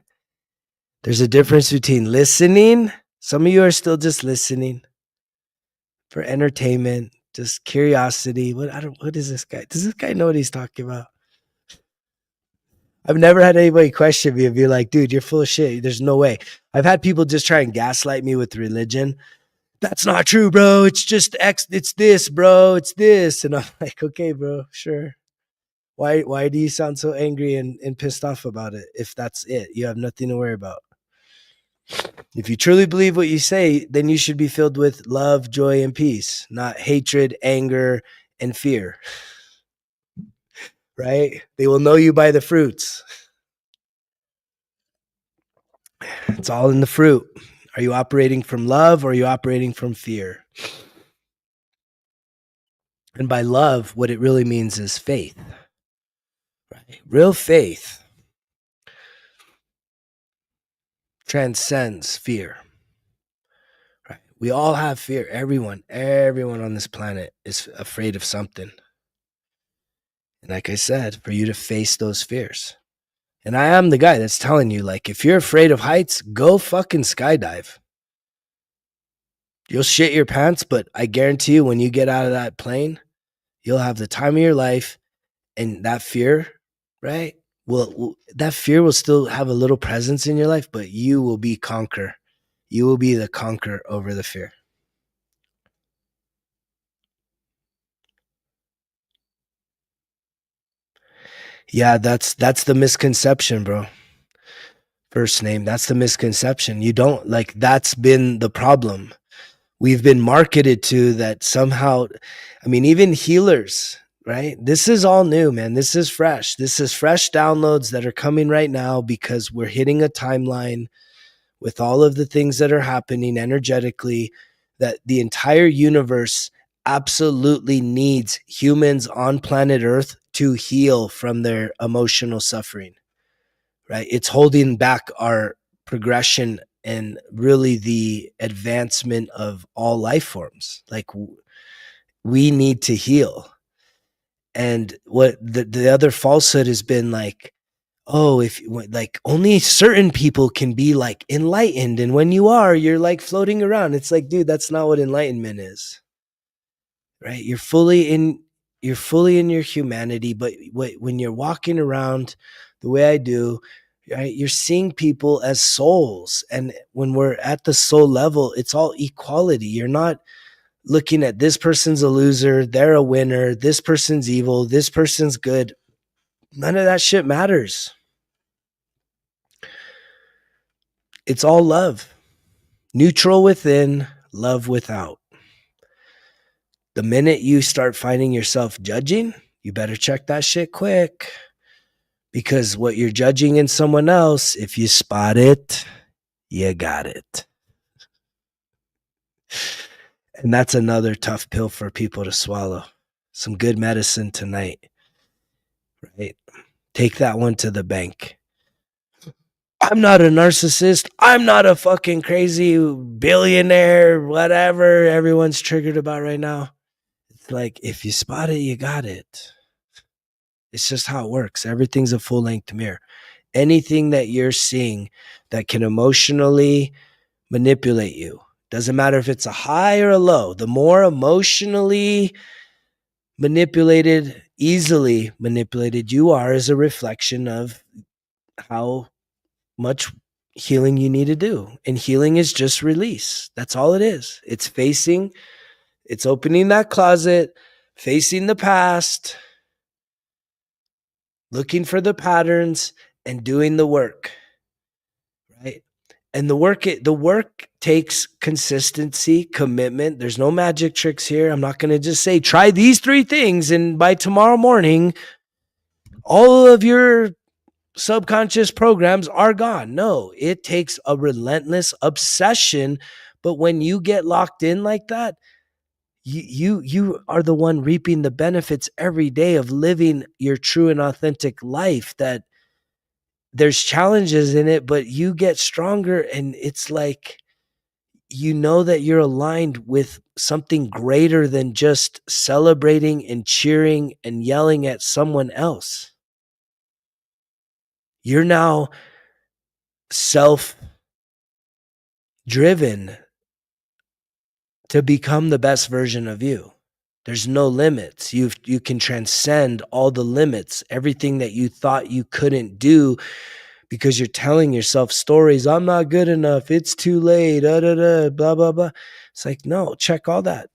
[SPEAKER 1] There's a difference between listening. Some of you are still just listening for entertainment, just curiosity. What is this guy? Does this guy know what he's talking about? I've never had anybody question me and be like, dude, you're full of shit. There's no way. I've had people just try and gaslight me with religion. That's not true, bro. It's just it's this, bro. It's this. And I'm like, okay, bro, sure. Why do you sound so angry and pissed off about it if that's it? You have nothing to worry about. If you truly believe what you say, then you should be filled with love, joy, and peace, not hatred, anger, and fear, right? They will know you by the fruits. It's all in the fruit. Are you operating from love or are you operating from fear? And by love, what it really means is faith, right? Real faith transcends fear. Right? We all have fear. Everyone on this planet is afraid of something. And like I said, for you to face those fears. And I am the guy that's telling you, like, if you're afraid of heights, go fucking skydive. You'll shit your pants, but I guarantee you when you get out of that plane, you'll have the time of your life, and that fear, right? That fear will still have a little presence in your life, but you will be conqueror. You will be the conqueror over the fear. Yeah, that's the misconception, bro. First name, that's the misconception. You don't like that's been the problem. We've been marketed to that somehow. I mean, even healers, right? This is all new, man. This is fresh. This is fresh downloads that are coming right now because we're hitting a timeline with all of the things that are happening energetically that the entire universe absolutely needs humans on planet Earth to heal from their emotional suffering, right? It's holding back our progression and really the advancement of all life forms. Like we need to heal. And what the other falsehood has been like, oh, if like only certain people can be like enlightened. And when you are, you're like floating around. It's like, dude, that's not what enlightenment is, right? You're fully in your humanity. But when you're walking around the way I do, right, you're seeing people as souls. And when we're at the soul level, it's all equality. You're not looking at this person's a loser, they're a winner, this person's evil, this person's good. None of that shit matters. It's all love. Neutral within, love without. The minute you start finding yourself judging, you better check that shit quick. Because what you're judging in someone else, if you spot it, you got it. And that's another tough pill for people to swallow. Some good medicine tonight, right? Take that one to the bank. I'm not a narcissist. I'm not a fucking crazy billionaire, whatever everyone's triggered about right now. It's like, if you spot it, you got it. It's just how it works. Everything's a full length mirror. Anything that you're seeing that can emotionally manipulate you, doesn't matter if it's a high or a low, the more emotionally manipulated, easily manipulated you are is a reflection of how much healing you need to do. And healing is just release. That's all it is. It's opening that closet, facing the past, looking for the patterns and doing the work, right? And the work takes consistency, commitment. There's no magic tricks here. I'm not going to just say try these 3 things and by tomorrow morning all of your subconscious programs are gone. No, it takes a relentless obsession, but when you get locked in like that, you are the one reaping the benefits every day of living your true and authentic life. That there's challenges in it, but you get stronger, and it's like you know that you're aligned with something greater than just celebrating and cheering and yelling at someone else. You're now self driven to become the best version of you. There's no limits. You can transcend all the limits, everything that you thought you couldn't do because you're telling yourself stories. I'm not good enough. It's too late. Blah, blah, blah. It's like, no, check all that.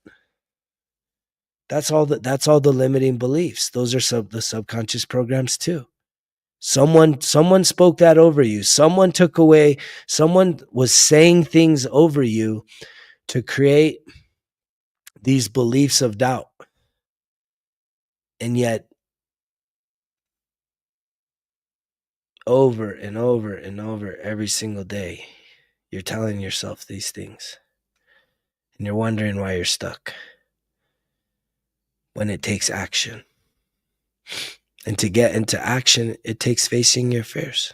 [SPEAKER 1] That's all the limiting beliefs. Those are the subconscious programs too. Someone spoke that over you. Someone was saying things over you to create these beliefs of doubt. And yet over and over and over every single day, you're telling yourself these things. And you're wondering why you're stuck when it takes action. And to get into action, it takes facing your fears,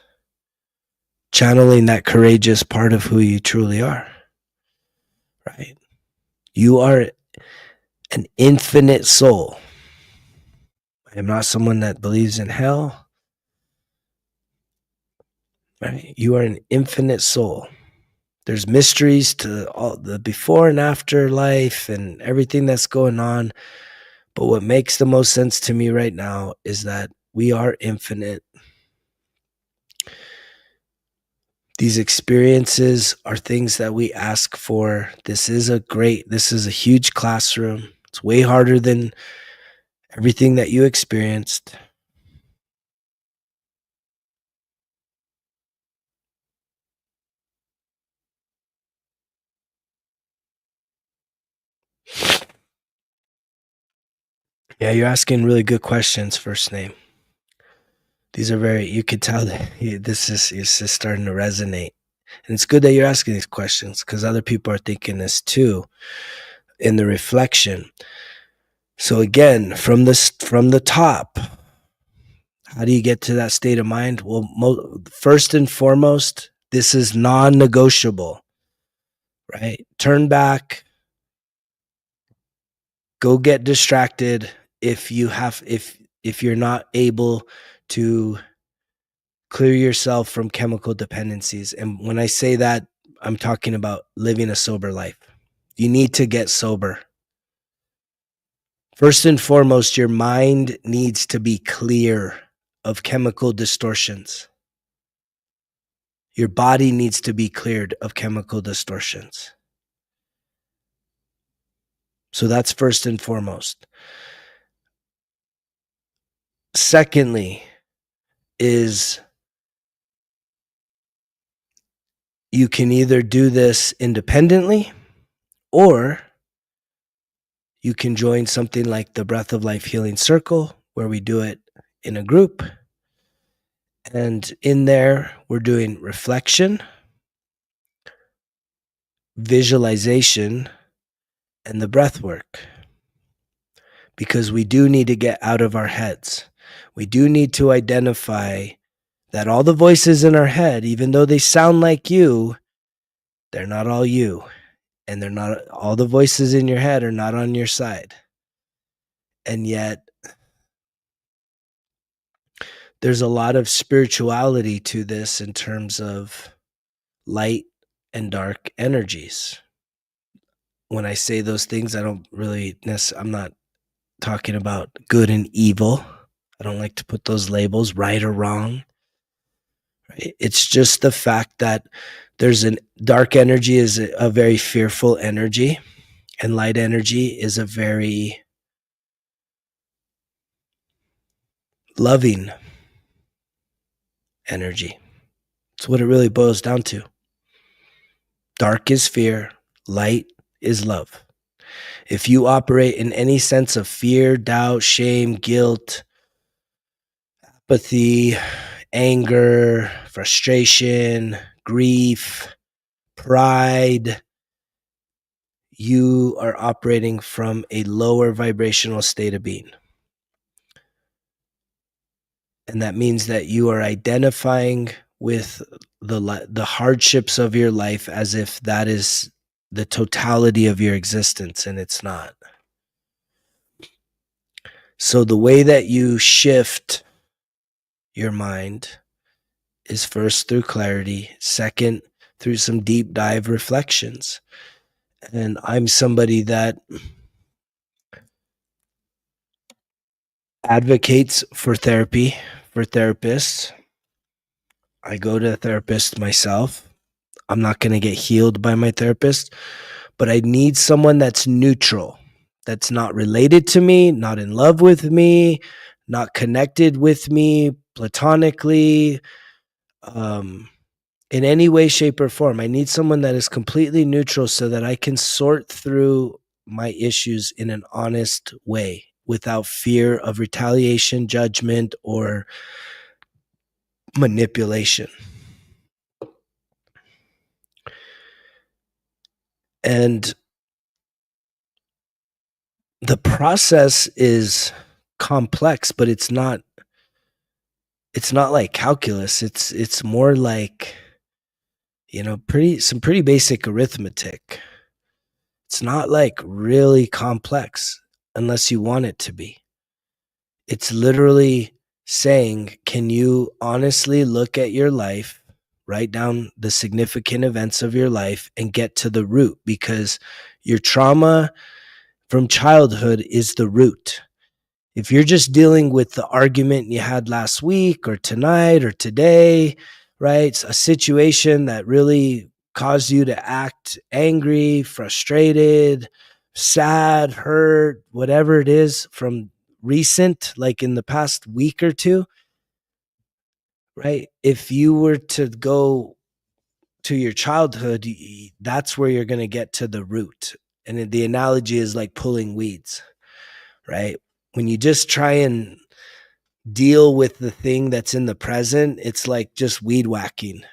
[SPEAKER 1] channeling that courageous part of who you truly are, right? You are an infinite soul. I am not someone that believes in hell, right? You are an infinite soul. There's mysteries to all the before and after life and everything that's going on. But what makes the most sense to me right now is that we are infinite. These experiences are things that we ask for. This is a huge classroom. It's way harder than everything that you experienced. Yeah, you're asking really good questions, first name. These are you could tell that this is starting to resonate. And it's good that you're asking these questions because other people are thinking this too in the reflection. So again, from the top, how do you get to that state of mind? Well, first and foremost, this is non-negotiable, right? Turn back, go get distracted if you're not able to clear yourself from chemical dependencies. And when I say that, I'm talking about living a sober life. You need to get sober. First and foremost, your mind needs to be clear of chemical distortions. Your body needs to be cleared of chemical distortions. So that's first and foremost. Secondly, is you can either do this independently or you can join something like the Breath of Life Healing Circle, where we do it in a group. And in there, we're doing reflection, visualization, and the breath work. Because we do need to get out of our heads. We do need to identify that all the voices in our head, even though they sound like you, they're not all you. And they're not all the voices in your head are not on your side. And yet there's a lot of spirituality to this in terms of light and dark energies. When I say those things, I'm not talking about good and evil. I don't like to put those labels, right or wrong. Right? It's just the fact that dark energy is a very fearful energy, and light energy is a very loving energy. It's what it really boils down to. Dark is fear, light is love. If you operate in any sense of fear, doubt, shame, guilt, apathy, anger, frustration, grief, pride, you are operating from a lower vibrational state of being. And that means that you are identifying with the hardships of your life as if that is the totality of your existence, and it's not. So the way that you shift your mind is first through clarity, second through some deep dive reflections. And I'm somebody that advocates for therapy, for therapists. I go to a therapist myself. I'm not going to get healed by my therapist, but I need someone that's neutral, that's not related to me, not in love with me, not connected with me platonically, um, in any way, shape, or form. I need someone that is completely neutral so that I can sort through my issues in an honest way without fear of retaliation, judgment, or manipulation. And the process is complex, but it's not like calculus. It's more like, pretty basic arithmetic. It's not like really complex unless you want it to be. It's literally saying, can you honestly look at your life, write down the significant events of your life, and get to the root? Because your trauma from childhood is the root. If you're just dealing with the argument you had last week or tonight or today, right? It's a situation that really caused you to act angry, frustrated, sad, hurt, whatever it is from recent, like in the past week or two, right? If you were to go to your childhood, that's where you're going to get to the root. And the analogy is like pulling weeds, right? When you just try and deal with the thing that's in the present, it's like just weed whacking,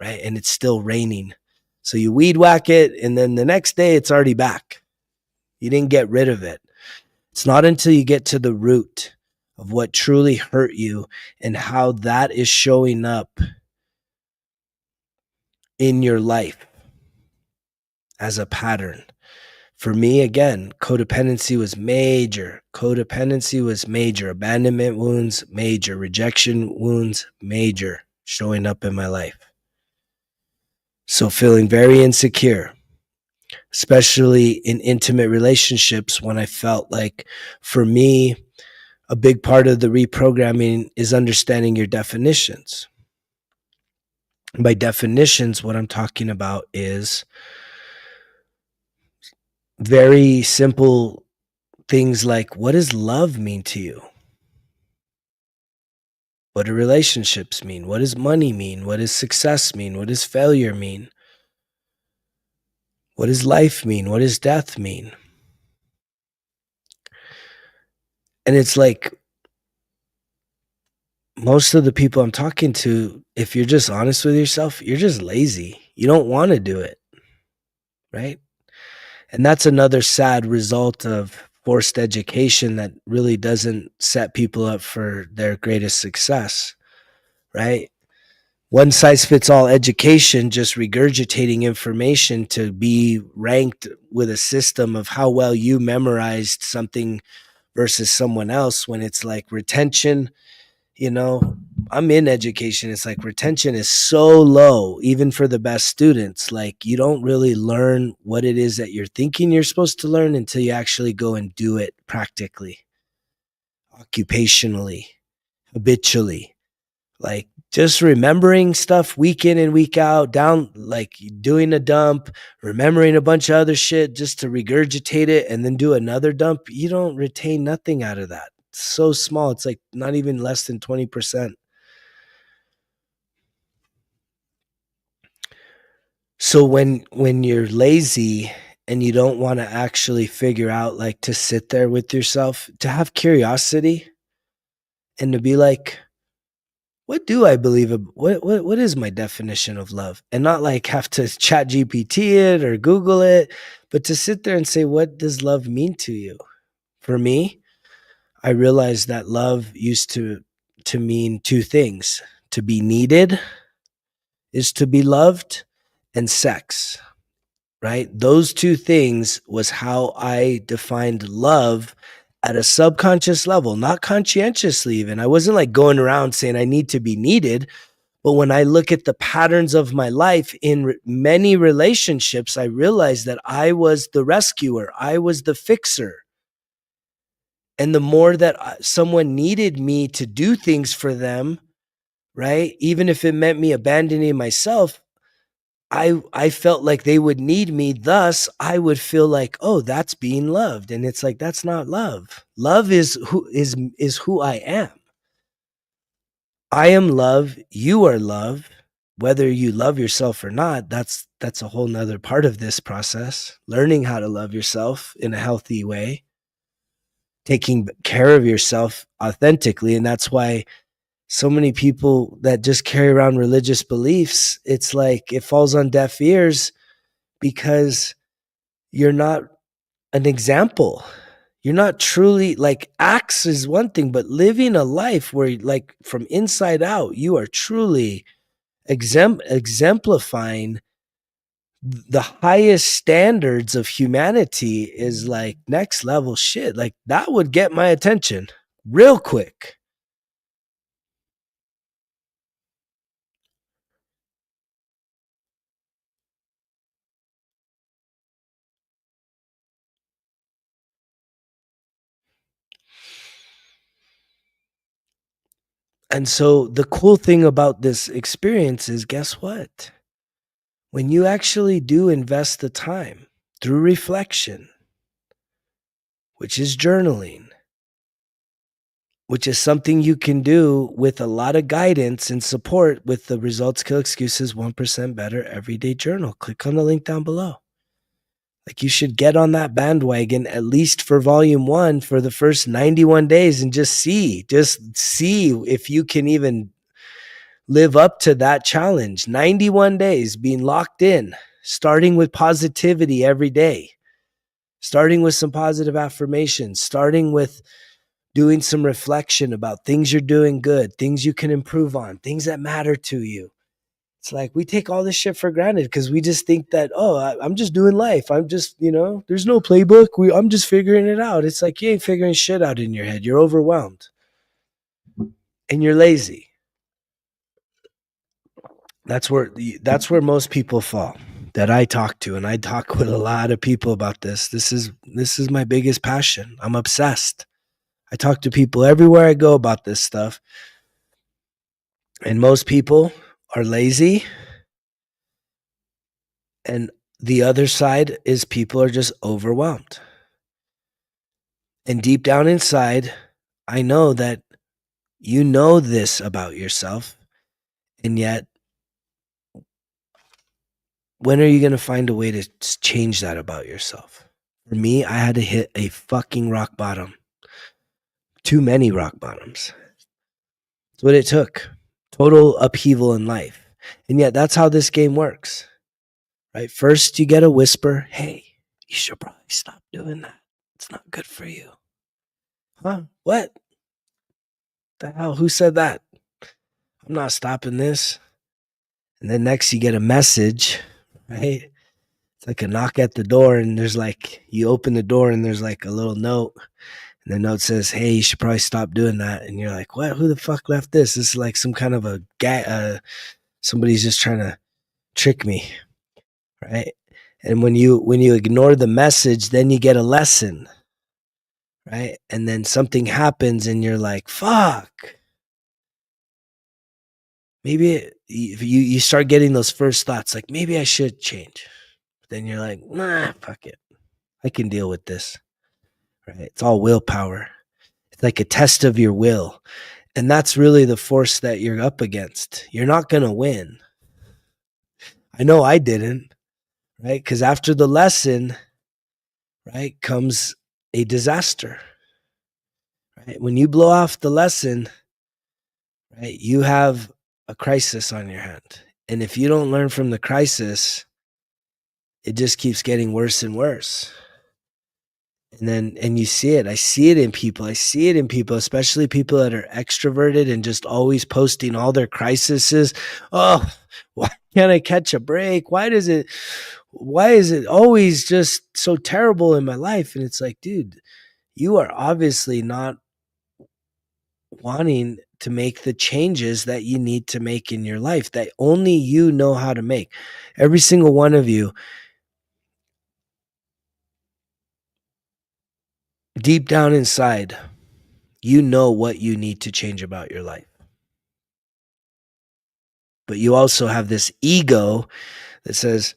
[SPEAKER 1] right? And it's still raining. So you weed whack it, and then the next day it's already back. You didn't get rid of it. It's not until you get to the root of what truly hurt you and how that is showing up in your life as a pattern. For me, again, codependency was major. Abandonment wounds, major. Rejection wounds, major, showing up in my life. So feeling very insecure, especially in intimate relationships, when I felt like, for me, a big part of the reprogramming is understanding your definitions. And by definitions, what I'm talking about is very simple things like, what does love mean to you? What do relationships mean? What does money mean? What does success mean? What does failure mean? What does life mean? What does death mean? And it's like, most of the people I'm talking to, if you're just honest with yourself, you're just lazy. You don't want to do it, right? And that's another sad result of forced education that really doesn't set people up for their greatest success, right? One size fits all education, just regurgitating information to be ranked with a system of how well you memorized something versus someone else, when it's like retention. I'm in education. It's like retention is so low, even for the best students. Like, you don't really learn what it is that you're thinking you're supposed to learn until you actually go and do it practically, occupationally, habitually. Like, just remembering stuff week in and week out, down, like doing a dump, remembering a bunch of other shit just to regurgitate it and then do another dump. You don't retain nothing out of that. It's so small. It's like not even less than 20%. So when you're lazy and you don't want to actually figure out, like, to sit there with yourself, to have curiosity and to be like, what do I believe? What is my definition of love? And not like have to chat GPT it or Google it, but to sit there and say, what does love mean to you? For me, I realized that love used to mean two things. To be needed is to be loved, and sex, right? Those two things was how I defined love at a subconscious level, not conscientiously even. I wasn't like going around saying I need to be needed. But when I look at the patterns of my life in many relationships, I realized that I was the rescuer. I was the fixer. And the more that someone needed me to do things for them, right? Even if it meant me abandoning myself, I felt like they would need me, thus I would feel like, oh, that's being loved. And it's like, that's not love. Love is who I am. I am love, you are love. Whether you love yourself or not, that's a whole nother part of this process. Learning how to love yourself in a healthy way, taking care of yourself authentically. And that's why so many people that just carry around religious beliefs, it's like it falls on deaf ears because you're not an example. You're not truly, like, acts is one thing, but living a life where, like, from inside out, you are truly exemplifying the highest standards of humanity is like next level shit. Like, that would get my attention real quick. And so the cool thing about this experience is, guess what? When you actually do invest the time through reflection, which is journaling, which is something you can do with a lot of guidance and support with the Results Kill Excuses 1% Better Everyday Journal. Click on the link down below. Like, you should get on that bandwagon, at least for volume 1, for the first 91 days, and just see if you can even live up to that challenge. 91 days being locked in, starting with positivity every day, starting with some positive affirmations, starting with doing some reflection about things you're doing good, things you can improve on, things that matter to you. It's like we take all this shit for granted because we just think that, oh, I'm just doing life. I'm just, there's no playbook. I'm just figuring it out. It's like you ain't figuring shit out in your head. You're overwhelmed and you're lazy. That's where most people fall that I talk to, and I talk with a lot of people about this. This is my biggest passion. I'm obsessed. I talk to people everywhere I go about this stuff, and most people are lazy, and the other side is people are just overwhelmed. And deep down inside, I know that you know this about yourself, and yet when are you going to find a way to change that about yourself? For me, I had to hit a fucking rock bottom. Too many rock bottoms. That's what it took. Total upheaval in life. And yet that's how this game works. Right? First you get a whisper, hey, you should probably stop doing that. It's not good for you. Huh? What? The hell? Who said that? I'm not stopping this. And then next you get a message, right? It's like a knock at the door, and there's like, you open the door and there's like a little note. And the note says, hey, you should probably stop doing that. And you're like, what? Who the fuck left this? This is like some kind of a somebody's just trying to trick me, right? And when you ignore the message, then you get a lesson, right? And then something happens and you're like, fuck. Maybe you start getting those first thoughts, like, maybe I should change. But then you're like, nah, fuck it. I can deal with this, right? It's all willpower. It's like a test of your will. And that's really the force that you're up against. You're not going to win. I know I didn't, right? Because after the lesson, right, comes a disaster, right? When you blow off the lesson, right, you have a crisis on your hand. And if you don't learn from the crisis, it just keeps getting worse and worse. And you see it. I see it in people. Especially people that are extroverted and just always posting all their crises. Oh, why can't I catch a break? Why is it always just so terrible in my life? And it's like, dude, you are obviously not wanting to make the changes that you need to make in your life that only you know how to make. Every single one of you, deep down inside, you know what you need to change about your life. But you also have this ego that says,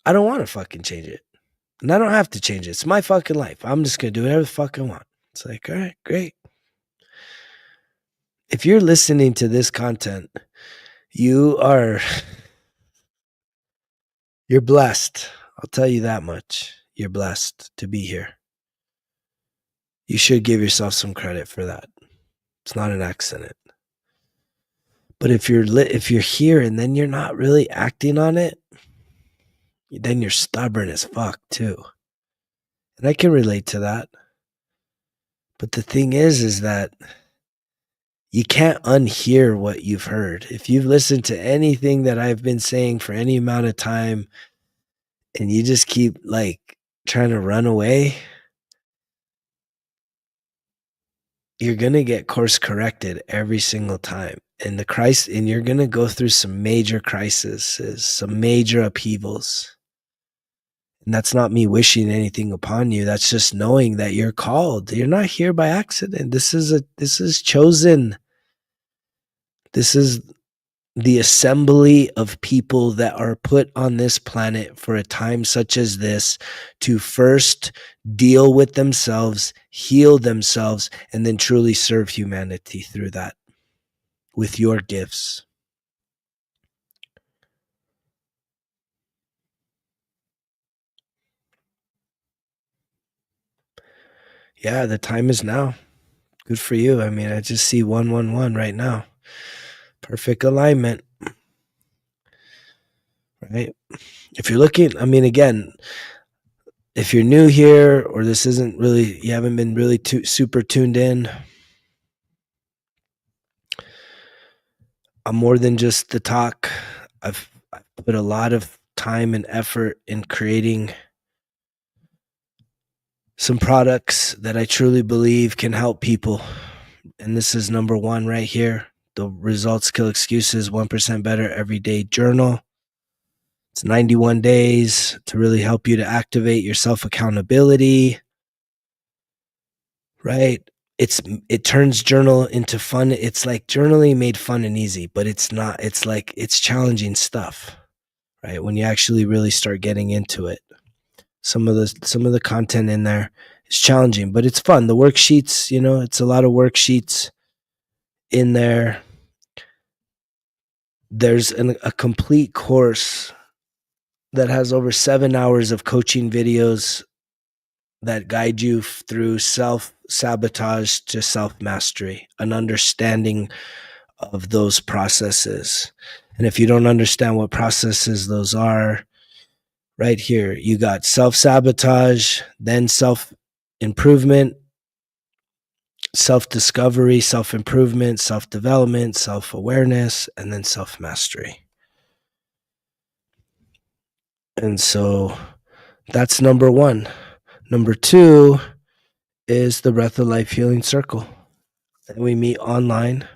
[SPEAKER 1] I don't want to fucking change it. And I don't have to change it. It's my fucking life. I'm just going to do whatever the fuck I want. It's like, all right, great. If you're listening to this content, you're blessed. I'll tell you that much. You're blessed to be here. You should give yourself some credit for that. It's not an accident. But if you're here and then you're not really acting on it, then you're stubborn as fuck too. And I can relate to that. But the thing is that you can't unhear what you've heard. If you've listened to anything that I've been saying for any amount of time and you just keep like trying to run away, you're going to get course corrected every single time. And you're going to go through some major crises, some major upheavals. And that's not me wishing anything upon you. That's just knowing that you're called. You're not here by accident. This is chosen. This is the assembly of people that are put on this planet for a time such as this to first deal with themselves, heal themselves, and then truly serve humanity through that with your gifts. Yeah, the time is now. Good for you. I mean, I just see 111 right now. Perfect alignment. Right? If you're looking, I mean, again, if you're new here or this isn't really, you haven't been really super tuned in, I'm more than just the talk. I've put a lot of time and effort in creating some products that I truly believe can help people. And this is number one right here. The Results Kill Excuses 1% Better Everyday Journal. It's 91 days to really help you to activate your self-accountability, right? It turns journal into fun. It's like journaling made fun and easy, but it's not. It's like it's challenging stuff, right? When you actually really start getting into it. Some of the content in there is challenging, but it's fun. The worksheets, it's a lot of worksheets in there. There's a complete course that has over 7 hours of coaching videos that guide you through self-sabotage to self-mastery, an understanding of those processes. And if you don't understand what processes those are, right here, you got self-sabotage, then self-improvement, self-discovery, self-improvement, self-development, self-awareness, and then self-mastery. And so that's number one. Number two is the Breath of Life Healing Circle. And we meet online.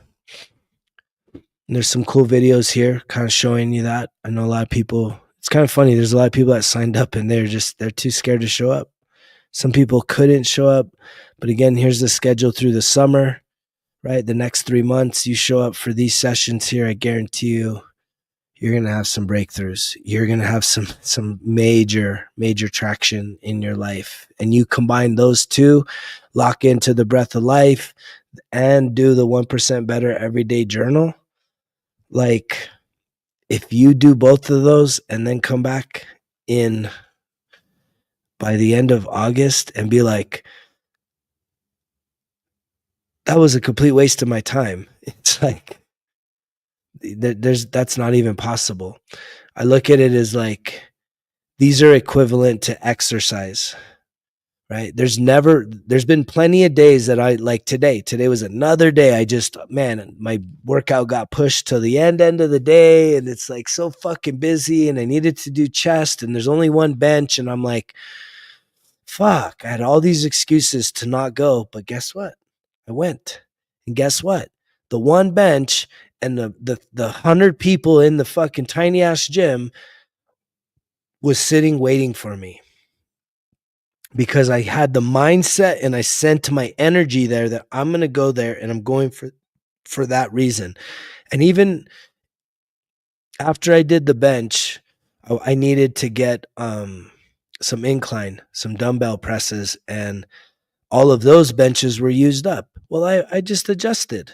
[SPEAKER 1] And there's some cool videos here kind of showing you that. I know a lot of people, it's kind of funny. There's a lot of people that signed up and they're too scared to show up. Some people couldn't show up. But again, here's the schedule through the summer, right? The next 3 months, you show up for these sessions here. I guarantee you're going to have some breakthroughs. You're going to have some major traction in your life. And you combine those two, lock into the Breath of Life and do the 1% Better Everyday Journal. Like, if you do both of those and then come back in by the end of August and be like, that was a complete waste of my time. It's like, that's not even possible. I look at it as like, these are equivalent to exercise, right? There's been plenty of days that I like today. Today was another day. My workout got pushed to the end of the day and it's like so fucking busy and I needed to do chest and there's only one bench and I'm like, fuck, I had all these excuses to not go, but guess what? I went. And guess what? The one bench and the 100 people in the fucking tiny ass gym was sitting waiting for me because I had the mindset and I sent my energy there that I'm going to go there and I'm going for that reason. And even after I did the bench, I needed to get some incline, some dumbbell presses, and all of those benches were used up. Well, I just adjusted.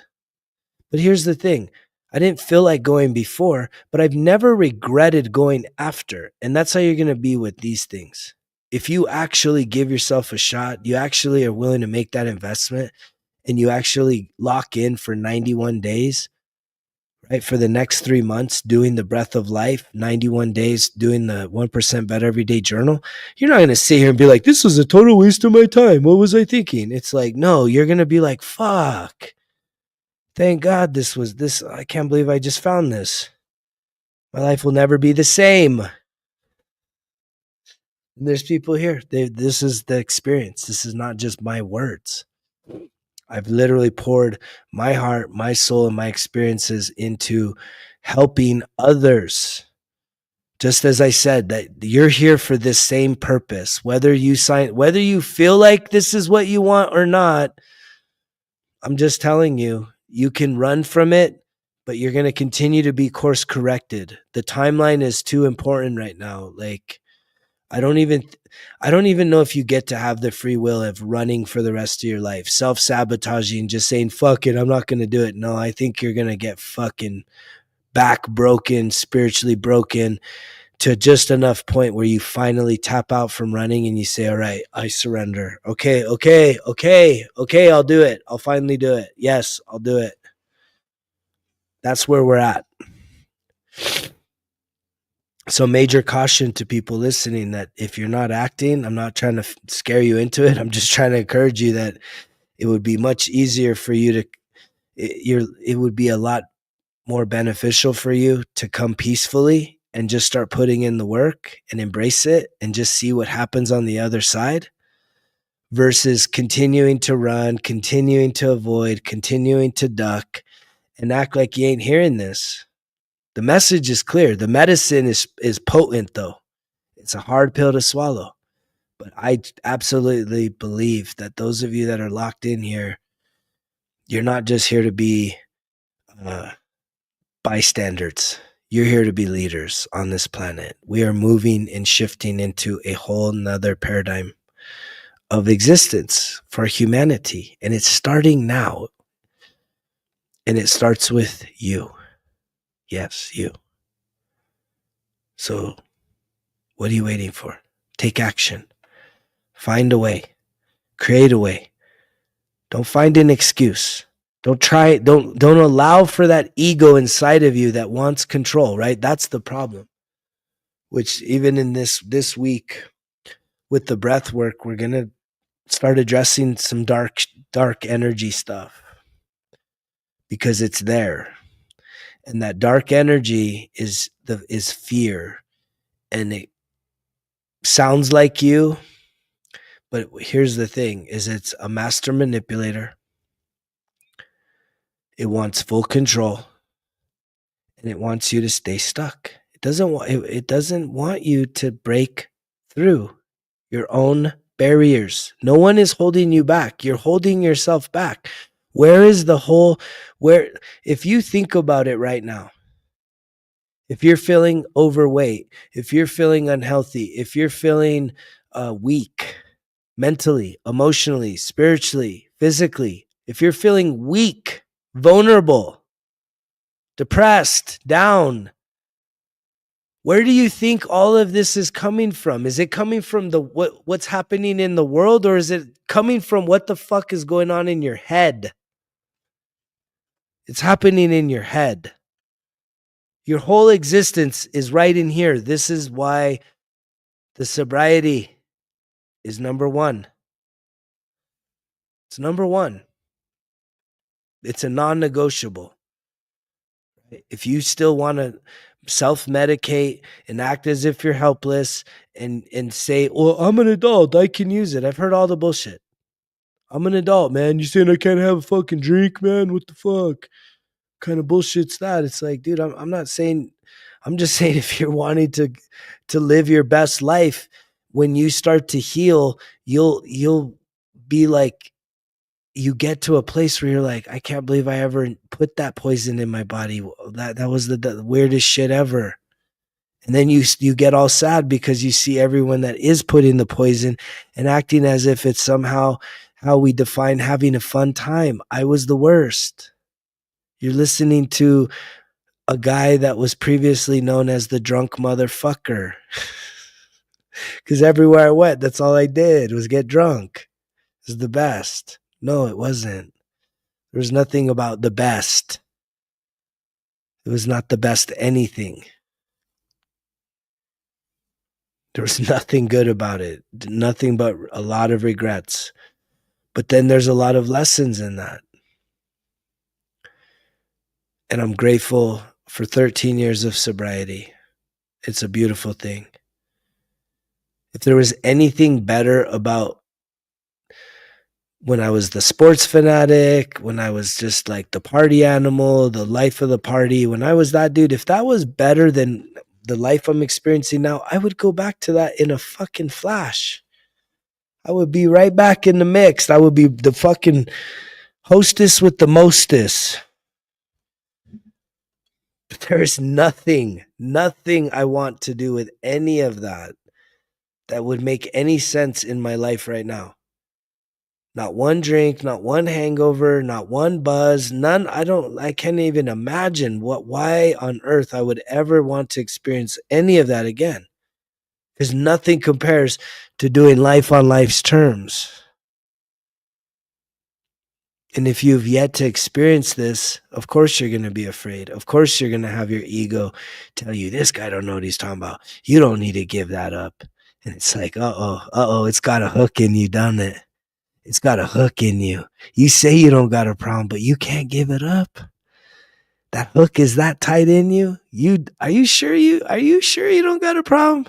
[SPEAKER 1] But here's the thing. I didn't feel like going before, but I've never regretted going after. And that's how you're going to be with these things. If you actually give yourself a shot, you actually are willing to make that investment, and you actually lock in for 91 days, right? For the next 3 months, doing the breath of life, 91 days, doing the 1% better every day journal, you're not going to sit here and be like, this was a total waste of my time. What was I thinking? It's like, no, you're going to be like, fuck. Thank God this was this. I can't believe I just found this. My life will never be the same. And there's people here. This is the experience. This is not just my words. I've literally poured my heart, my soul, and my experiences into helping others. Just as I said, that you're here for this same purpose. Whether you feel like this is what you want or not, I'm just telling you, you can run from it, but you're going to continue to be course corrected. The timeline is too important right now. Like, I don't even know if you get to have the free will of running for the rest of your life, self-sabotaging, just saying, fuck it, I'm not going to do it. No, I think you're going to get fucking back broken, spiritually broken, to just enough point where you finally tap out from running and you say, all right, I surrender. Okay, I'll do it. I'll finally do it. Yes, I'll do it. That's where we're at. So major caution to people listening that if you're not acting, I'm not trying to scare you into it. I'm just trying to encourage you that it would be much easier for you to, it would be a lot more beneficial for you to come peacefully and just start putting in the work and embrace it and just see what happens on the other side, versus continuing to run, continuing to avoid, continuing to duck and act like you ain't hearing this. The message is clear. The medicine is potent, though. It's a hard pill to swallow. But I absolutely believe that those of you that are locked in here, you're not just here to be bystanders. You're here to be leaders on this planet. We are moving and shifting into a whole nother paradigm of existence for humanity. And it's starting now. And it starts with you. Yes, you. So what are you waiting for? Take action. Find a way. Create a way. Don't find an excuse. Don't allow for that ego inside of you that wants control, right? That's the problem. Which even in this week with the breath work, we're going to start addressing some dark energy stuff, because it's there. And that dark energy is fear. And it sounds like you, but here's the thing, is it's a master manipulator. It wants full control, and it wants you to stay stuck. It doesn't want you to break through your own barriers. No one is holding you back. You're holding yourself back. If you think about it right now, if you're feeling overweight, if you're feeling unhealthy, if you're feeling weak mentally, emotionally, spiritually, physically, if you're feeling weak, vulnerable, depressed, down, where do you think all of this is coming from? Is it coming from what's happening in the world, or is it coming from what the fuck is going on in your head? It's happening in your head. Your whole existence is right in here. This is why the sobriety is number one. It's number one. It's a non-negotiable. If you still want to self-medicate and act as if you're helpless and say, well, I'm an adult, I can use it. I've heard all the bullshit. I'm an adult, man. You saying I can't have a fucking drink, man? What the fuck? Kind of bullshit's that? It's like, dude, I'm not saying, I'm just saying, if you're wanting to live your best life, when you start to heal, you'll be like, you get to a place where you're like, I can't believe I ever put that poison in my body. That was the weirdest shit ever. And then you get all sad because you see everyone that is putting the poison and acting as if it's somehow how we define having a fun time. I was the worst. You're listening to a guy that was previously known as the drunk motherfucker. Because everywhere I went, that's all I did was get drunk. It was the best. No, it wasn't. There was nothing about the best. It was not the best anything. There was nothing good about it. Nothing but a lot of regrets. But then there's a lot of lessons in that. And I'm grateful for 13 years of sobriety. It's a beautiful thing. If there was anything better about when I was the sports fanatic, when I was just like the party animal, the life of the party, when I was that dude, if that was better than the life I'm experiencing now, I would go back to that in a fucking flash. I would be right back in the mix. I would be the fucking hostess with the mostess. But there is nothing I want to do with any of that would make any sense in my life right now. Not one drink, not one hangover, not one buzz, none. I can't even imagine why on earth I would ever want to experience any of that again. Because nothing compares to doing life on life's terms. And if you've yet to experience this, of course you're going to be afraid. Of course you're going to have your ego tell you, this guy don't know what he's talking about. You don't need to give that up. And it's like, it's got a hook in you, doesn't it? It's got a hook in you. You say you don't got a problem, but you can't give it up. That hook is that tight in you. Are you sure you don't got a problem?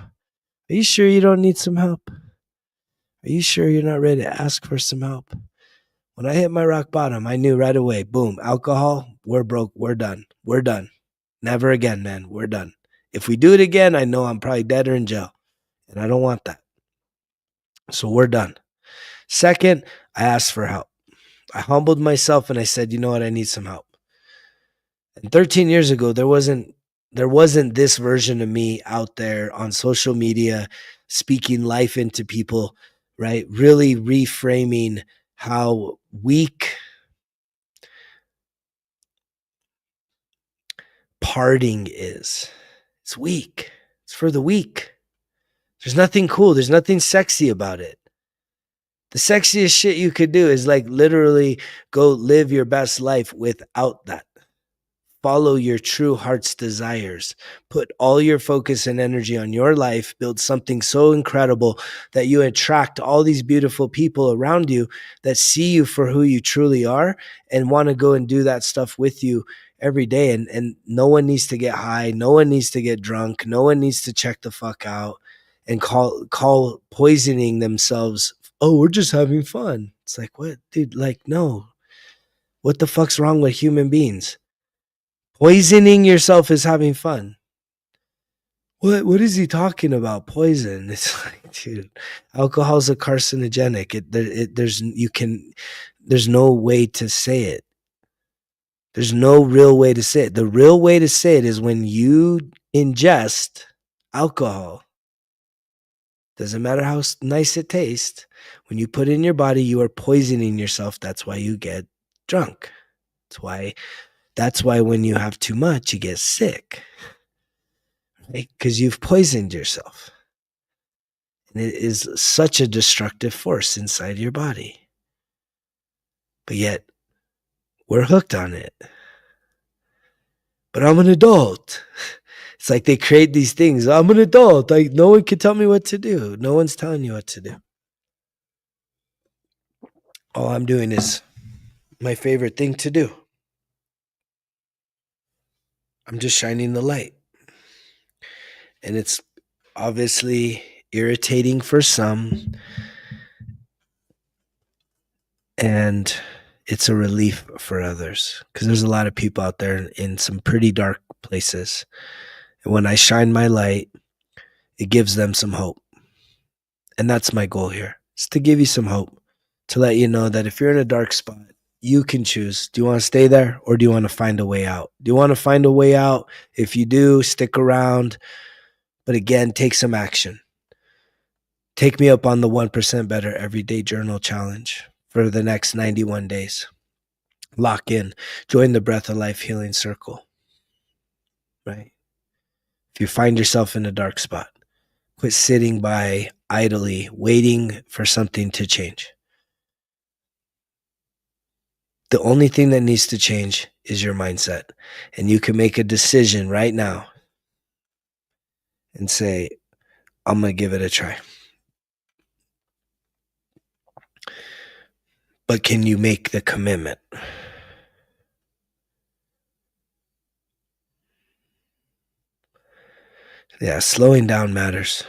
[SPEAKER 1] Are you sure you don't need some help? Are you sure you're not ready to ask for some help? When I hit my rock bottom, I knew right away, boom, alcohol, we're broke, we're done. We're done. Never again, man. We're done. If we do it again, I know I'm probably dead or in jail. And I don't want that. So we're done. Second, I asked for help. I humbled myself and I said, you know what? I need some help. And 13 years ago, there wasn't this version of me out there on social media speaking life into people, right? Really reframing how weak partying is. It's weak. It's for the weak. There's nothing cool. There's nothing sexy about it. The sexiest shit you could do is like literally go live your best life without that. Follow your true heart's desires. Put all your focus and energy on your life. Build something so incredible that you attract all these beautiful people around you that see you for who you truly are and want to go and do that stuff with you every day. And no one needs to get high. No one needs to get drunk. No one needs to check the fuck out and call poisoning themselves. Oh, we're just having fun. It's like, what, dude? Like, no. What the fuck's wrong with human beings? Poisoning yourself is having fun. What is he talking about? Poison. It's like, dude, alcohol's a carcinogenic. There's no way to say it. There's no real way to say it. The real way to say it is when you ingest alcohol. Doesn't matter how nice it tastes. When you put it in your body, you are poisoning yourself. That's why you get drunk. That's why when you have too much, you get sick. Right? Because you've poisoned yourself. And it is such a destructive force inside your body. But yet, we're hooked on it. But I'm an adult. It's like they create these things. I'm an adult. Like, no one can tell me what to do. No one's telling you what to do. All I'm doing is my favorite thing to do. I'm just shining the light. And it's obviously irritating for some. And it's a relief for others. Because there's a lot of people out there in some pretty dark places. And when I shine my light, it gives them some hope. And that's my goal here. It's to give you some hope. To let you know that if you're in a dark spot, you can choose. Do you want to stay there or do you want to find a way out? Do you want to find a way out? If you do, stick around. But again, take some action. Take me up on the 1% Better Everyday Journal Challenge for the next 91 days. Lock in. Join the Breath of Life Healing Circle. Right? If you find yourself in a dark spot, quit sitting by idly waiting for something to change. The only thing that needs to change is your mindset. And you can make a decision right now and say, I'm going to give it a try. But can you make the commitment? Yeah, slowing down matters.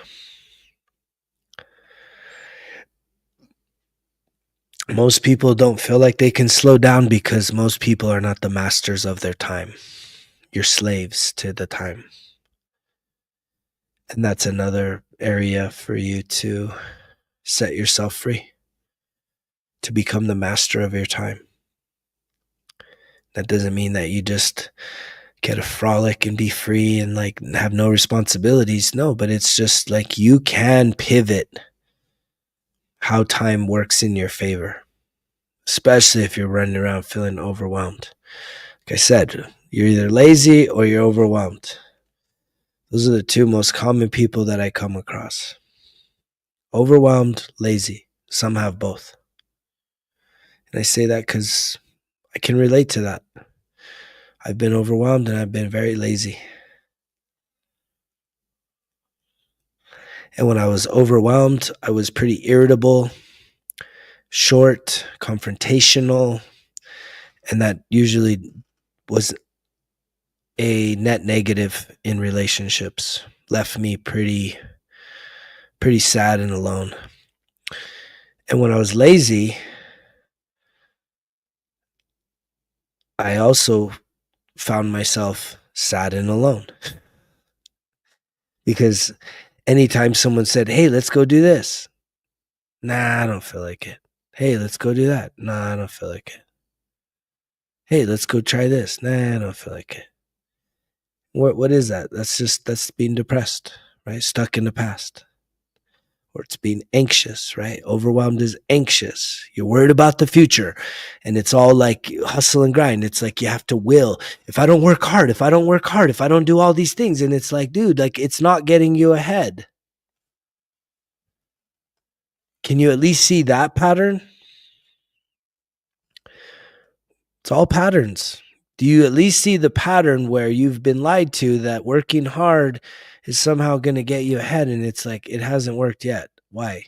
[SPEAKER 1] Most people don't feel like they can slow down because most people are not the masters of their time. You're slaves to the time. And that's another area for you to set yourself free, to become the master of your time. That doesn't mean that you just get to frolic and be free and like have no responsibilities. No, but it's just like you can pivot how time works in your favor, especially if you're running around feeling overwhelmed. Like I said, you're either lazy or you're overwhelmed. Those are the two most common people that I come across. Overwhelmed, lazy. Some have both. And I say that because I can relate to that. I've been overwhelmed and I've been very lazy. And when I was overwhelmed, I was pretty irritable, short, confrontational, and that usually was a net negative in relationships. Left me pretty sad and alone. And when I was lazy, I also found myself sad and alone. Because anytime someone said, hey, let's go do this. Nah, I don't feel like it. Hey, let's go do that. Nah, I don't feel like it. Hey, let's go try this. Nah, I don't feel like it. What is that? That's being depressed, right? Stuck in the past. Or it's being anxious, right? Overwhelmed is anxious. You're worried about the future. And it's all like hustle and grind. It's like you have to will. If I don't work hard, if I don't do all these things. And it's like, dude, like it's not getting you ahead. Can you at least see that pattern? It's all patterns. Do you at least see the pattern where you've been lied to that working hard is somehow going to get you ahead? And it's like, it hasn't worked yet. Why?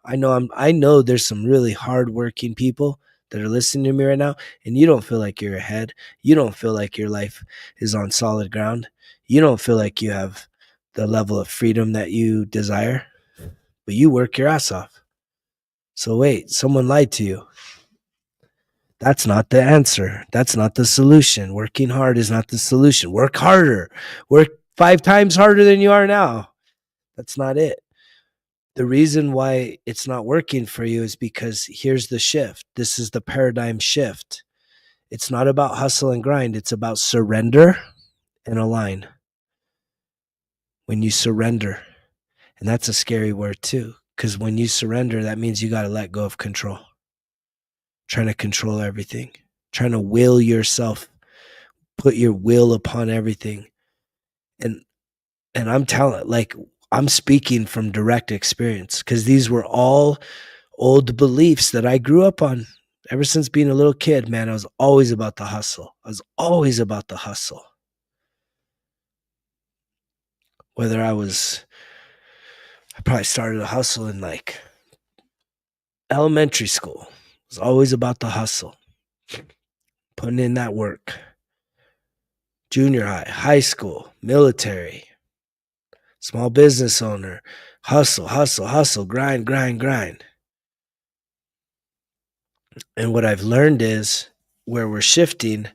[SPEAKER 1] I know there's some really hardworking people that are listening to me right now, and you don't feel like you're ahead. You don't feel like your life is on solid ground. You don't feel like you have the level of freedom that you desire, but you work your ass off. So wait, someone lied to you. That's not the answer. That's not the solution. Working hard is not the solution. Work harder. Work 5 times harder than you are now. That's not it. The reason why it's not working for you is because here's the shift. This is the paradigm shift. It's not about hustle and grind. It's about surrender and align. When you surrender, and that's a scary word too, because when you surrender, that means you got to let go of control. Trying to control everything, trying to will yourself, put your will upon everything. And I'm speaking from direct experience because these were all old beliefs that I grew up on. Ever since being a little kid, man, I was always about the hustle. Whether I probably started a hustle in like elementary school. It was always about the hustle, putting in that work. Junior high, high school, military, small business owner, hustle, grind. And what I've learned is where we're shifting,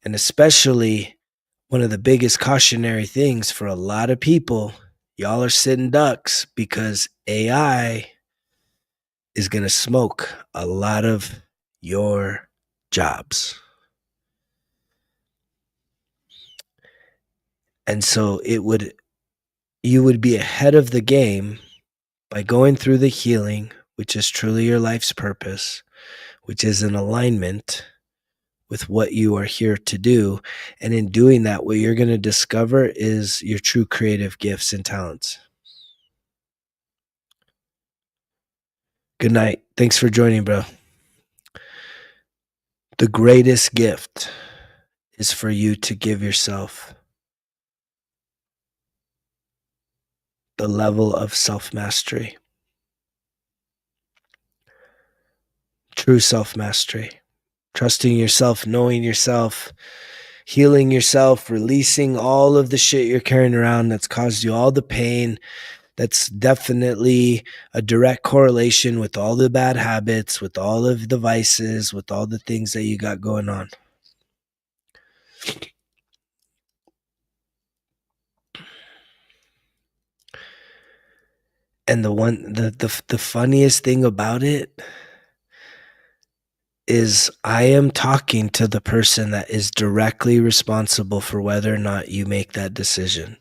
[SPEAKER 1] and especially one of the biggest cautionary things for a lot of people, y'all are sitting ducks because AI is going to smoke a lot of your jobs. And so you would be ahead of the game by going through the healing, which is truly your life's purpose, which is in alignment with what you are here to do. And in doing that, what you're going to discover is your true creative gifts and talents. Good night. Thanks for joining, bro. The greatest gift is for you to give yourself the level of self-mastery, true self-mastery, trusting yourself, knowing yourself, healing yourself, releasing all of the shit you're carrying around that's caused you all the pain. That's definitely a direct correlation with all the bad habits, with all of the vices, with all the things that you got going on. And the funniest thing about it is I am talking to the person that is directly responsible for whether or not you make that decision.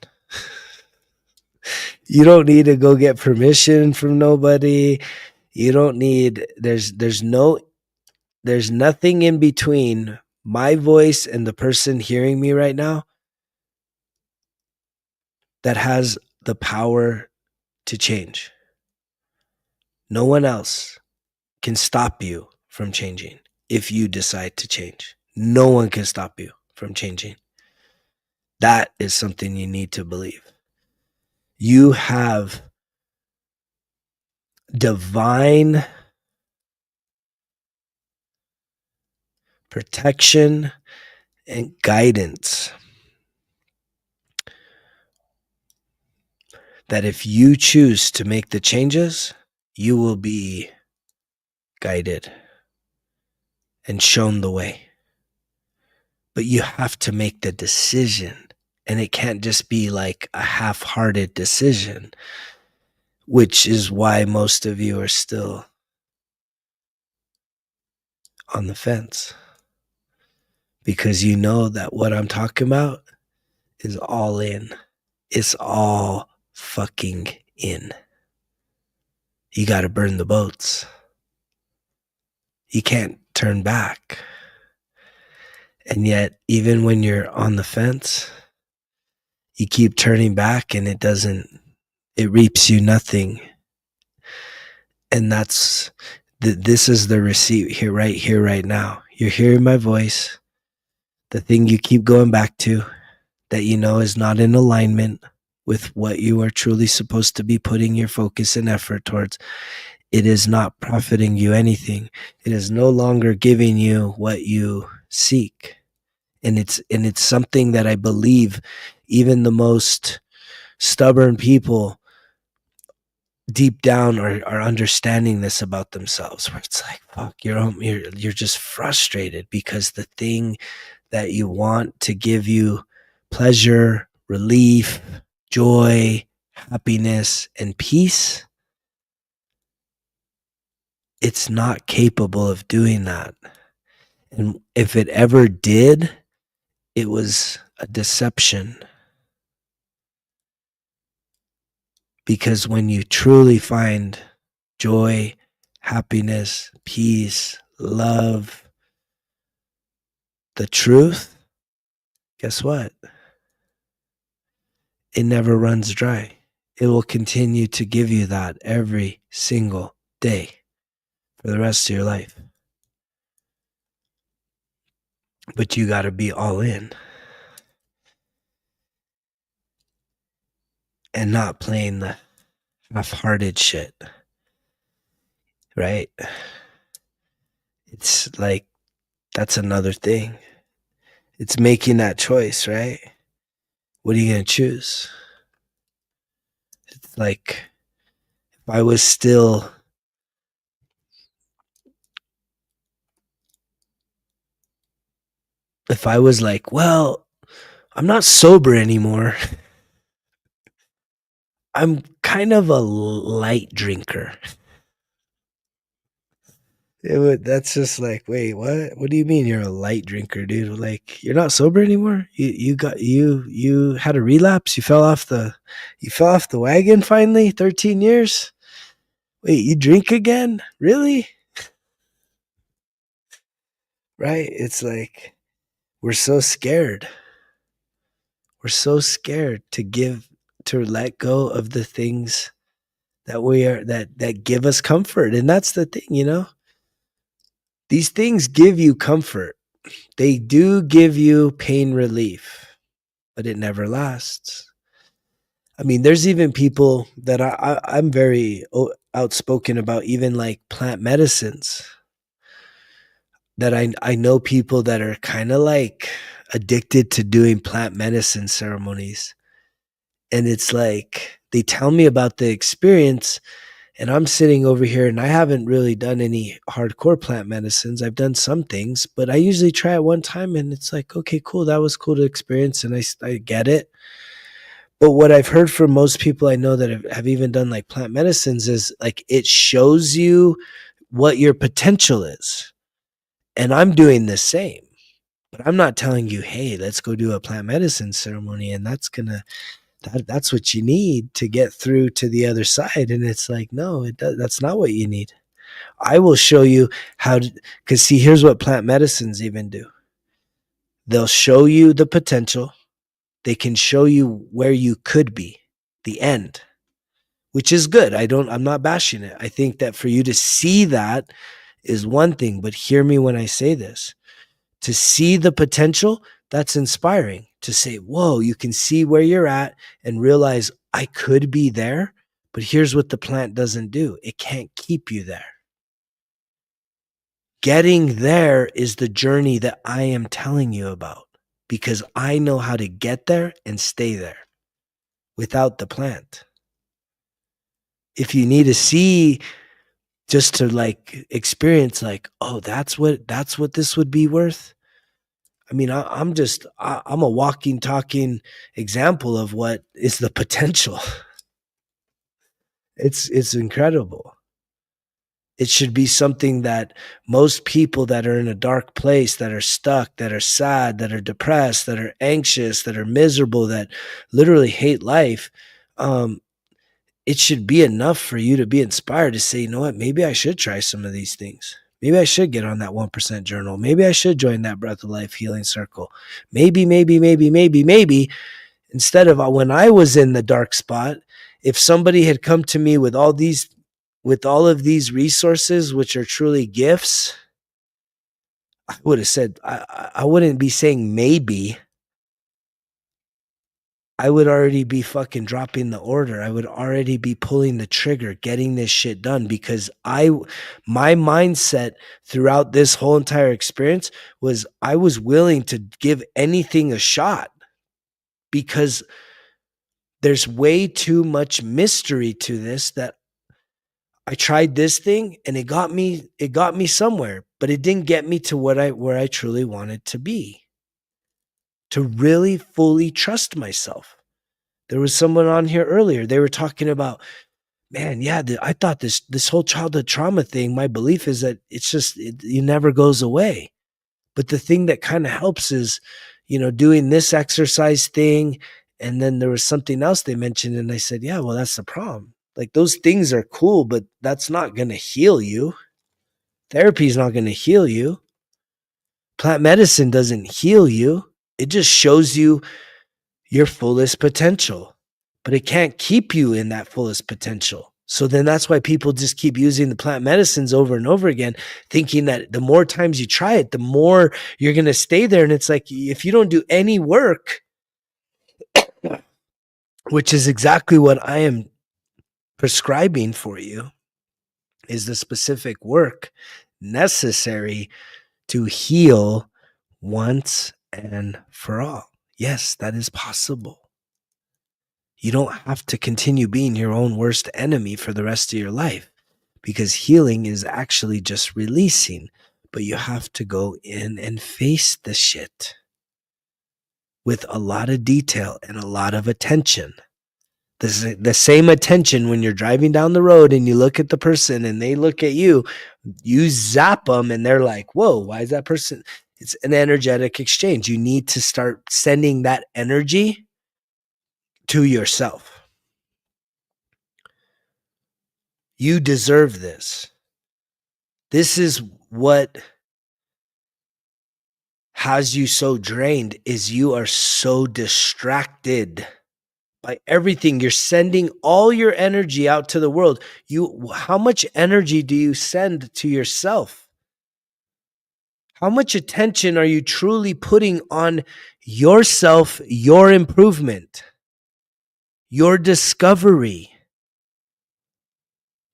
[SPEAKER 1] You don't need to go get permission from nobody. You don't need there's nothing in between my voice and the person hearing me right now that has the power to change. No one else can stop you from changing if you decide to change. No one can stop you from changing. That is something you need to believe. You have divine protection and guidance that if you choose to make the changes, you will be guided and shown the way. But you have to make the decision, and it can't just be like a half-hearted decision, which is why most of you are still on the fence, because you know that what I'm talking about is all in. It's all fucking in. You got to burn the boats. You can't turn back. And yet, even when you're on the fence, you keep turning back and it reaps you nothing. And this is the receipt here, right now. You're hearing my voice, the thing you keep going back to that you know is not in alignment with what you are truly supposed to be putting your focus and effort towards. It is not profiting you anything. It is no longer giving you what you seek. And it's something that I believe even the most stubborn people deep down are understanding this about themselves, where it's like, fuck, you're just frustrated because the thing that you want to give you pleasure, relief, joy, happiness, and peace, it's not capable of doing that. And if it ever did, it was a deception. Because when you truly find joy, happiness, peace, love, the truth, guess what? It never runs dry. It will continue to give you that every single day for the rest of your life. But you got to be all in and not playing the half-hearted shit, right? It's like, that's another thing. It's making that choice, right? What are you going to choose? It's like, if I was still if I was like, well, I'm not sober anymore. I'm kind of a light drinker. That's just like, wait, what? What do you mean you're a light drinker, dude? Like, you're not sober anymore? You had a relapse? You fell off the wagon finally? 13 years? Wait, you drink again? Really? Right? It's like we're so scared. We're so scared to let go of the things that give us comfort. And that's the thing, These things give you comfort. They do give you pain relief, but it never lasts. I mean, there's even people that I'm very outspoken about, even like plant medicines. That I know people that are kind of like addicted to doing plant medicine ceremonies, and it's like they tell me about the experience, and I'm sitting over here, and I haven't really done any hardcore plant medicines. I've done some things, but I usually try it one time, and it's like, okay, cool, that was cool to experience, and I get it. But what I've heard from most people I know that have even done like plant medicines is like it shows you what your potential is. And I'm doing the same. But I'm not telling you, hey, let's go do a plant medicine ceremony and that's what you need to get through to the other side. And it's like, no, that's not what you need. I will show you how to, because see, here's what plant medicines even do. They'll show you the potential. They can show you where you could be, the end, which is good. I'm not bashing it. I think that for you to see that is one thing, but hear me when I say this. To see the potential, that's inspiring. To say, whoa, you can see where you're at and realize I could be there, but here's what the plant doesn't do. It can't keep you there. Getting there is the journey that I am telling you about because I know how to get there and stay there without the plant. If you need to see just to like experience like, oh, that's what this would be worth. I mean, I'm a walking, talking example of what is the potential. It's incredible. It should be something that most people that are in a dark place, that are stuck, that are sad, that are depressed, that are anxious, that are miserable, that literally hate life, um, it should be enough for you to be inspired to say, you know what, maybe I should try some of these things. Maybe I should get on that 1% journal. Maybe I should join that Breath of Life healing circle. Maybe. Instead of when I was in the dark spot, if somebody had come to me with all of these resources, which are truly gifts, I would have said, I wouldn't be saying maybe. I would already be fucking dropping the order. I would already be pulling the trigger, getting this shit done because my mindset throughout this whole entire experience was I was willing to give anything a shot because there's way too much mystery to this that I tried this thing and it got me somewhere, but it didn't get me to where I truly wanted to be. To really fully trust myself. There was someone on here earlier. They were talking about, man, yeah, I thought this whole childhood trauma thing, my belief is that it never goes away. But the thing that kind of helps is, doing this exercise thing. And then there was something else they mentioned. And I said, yeah, well, that's the problem. Like those things are cool, but that's not going to heal you. Therapy is not going to heal you. Plant medicine doesn't heal you. It just shows you your fullest potential, but it can't keep you in that fullest potential. So then that's why people just keep using the plant medicines over and over again, thinking that the more times you try it, the more you're going to stay there. And it's like, if you don't do any work, which is exactly what I am prescribing for you, is the specific work necessary to heal once and for all. Yes, that is possible. You don't have to continue being your own worst enemy for the rest of your life because healing is actually just releasing, but you have to go in and face the shit with a lot of detail and a lot of attention. The same attention when you're driving down the road and you look at the person and they look at you, you zap them and they're like, whoa, why is that person? It's an energetic exchange. You need to start sending that energy to yourself. You deserve this. This is what has you so drained, is you are so distracted by everything. You're sending all your energy out to the world. How much energy do you send to yourself? How much attention are you truly putting on yourself, your improvement, your discovery,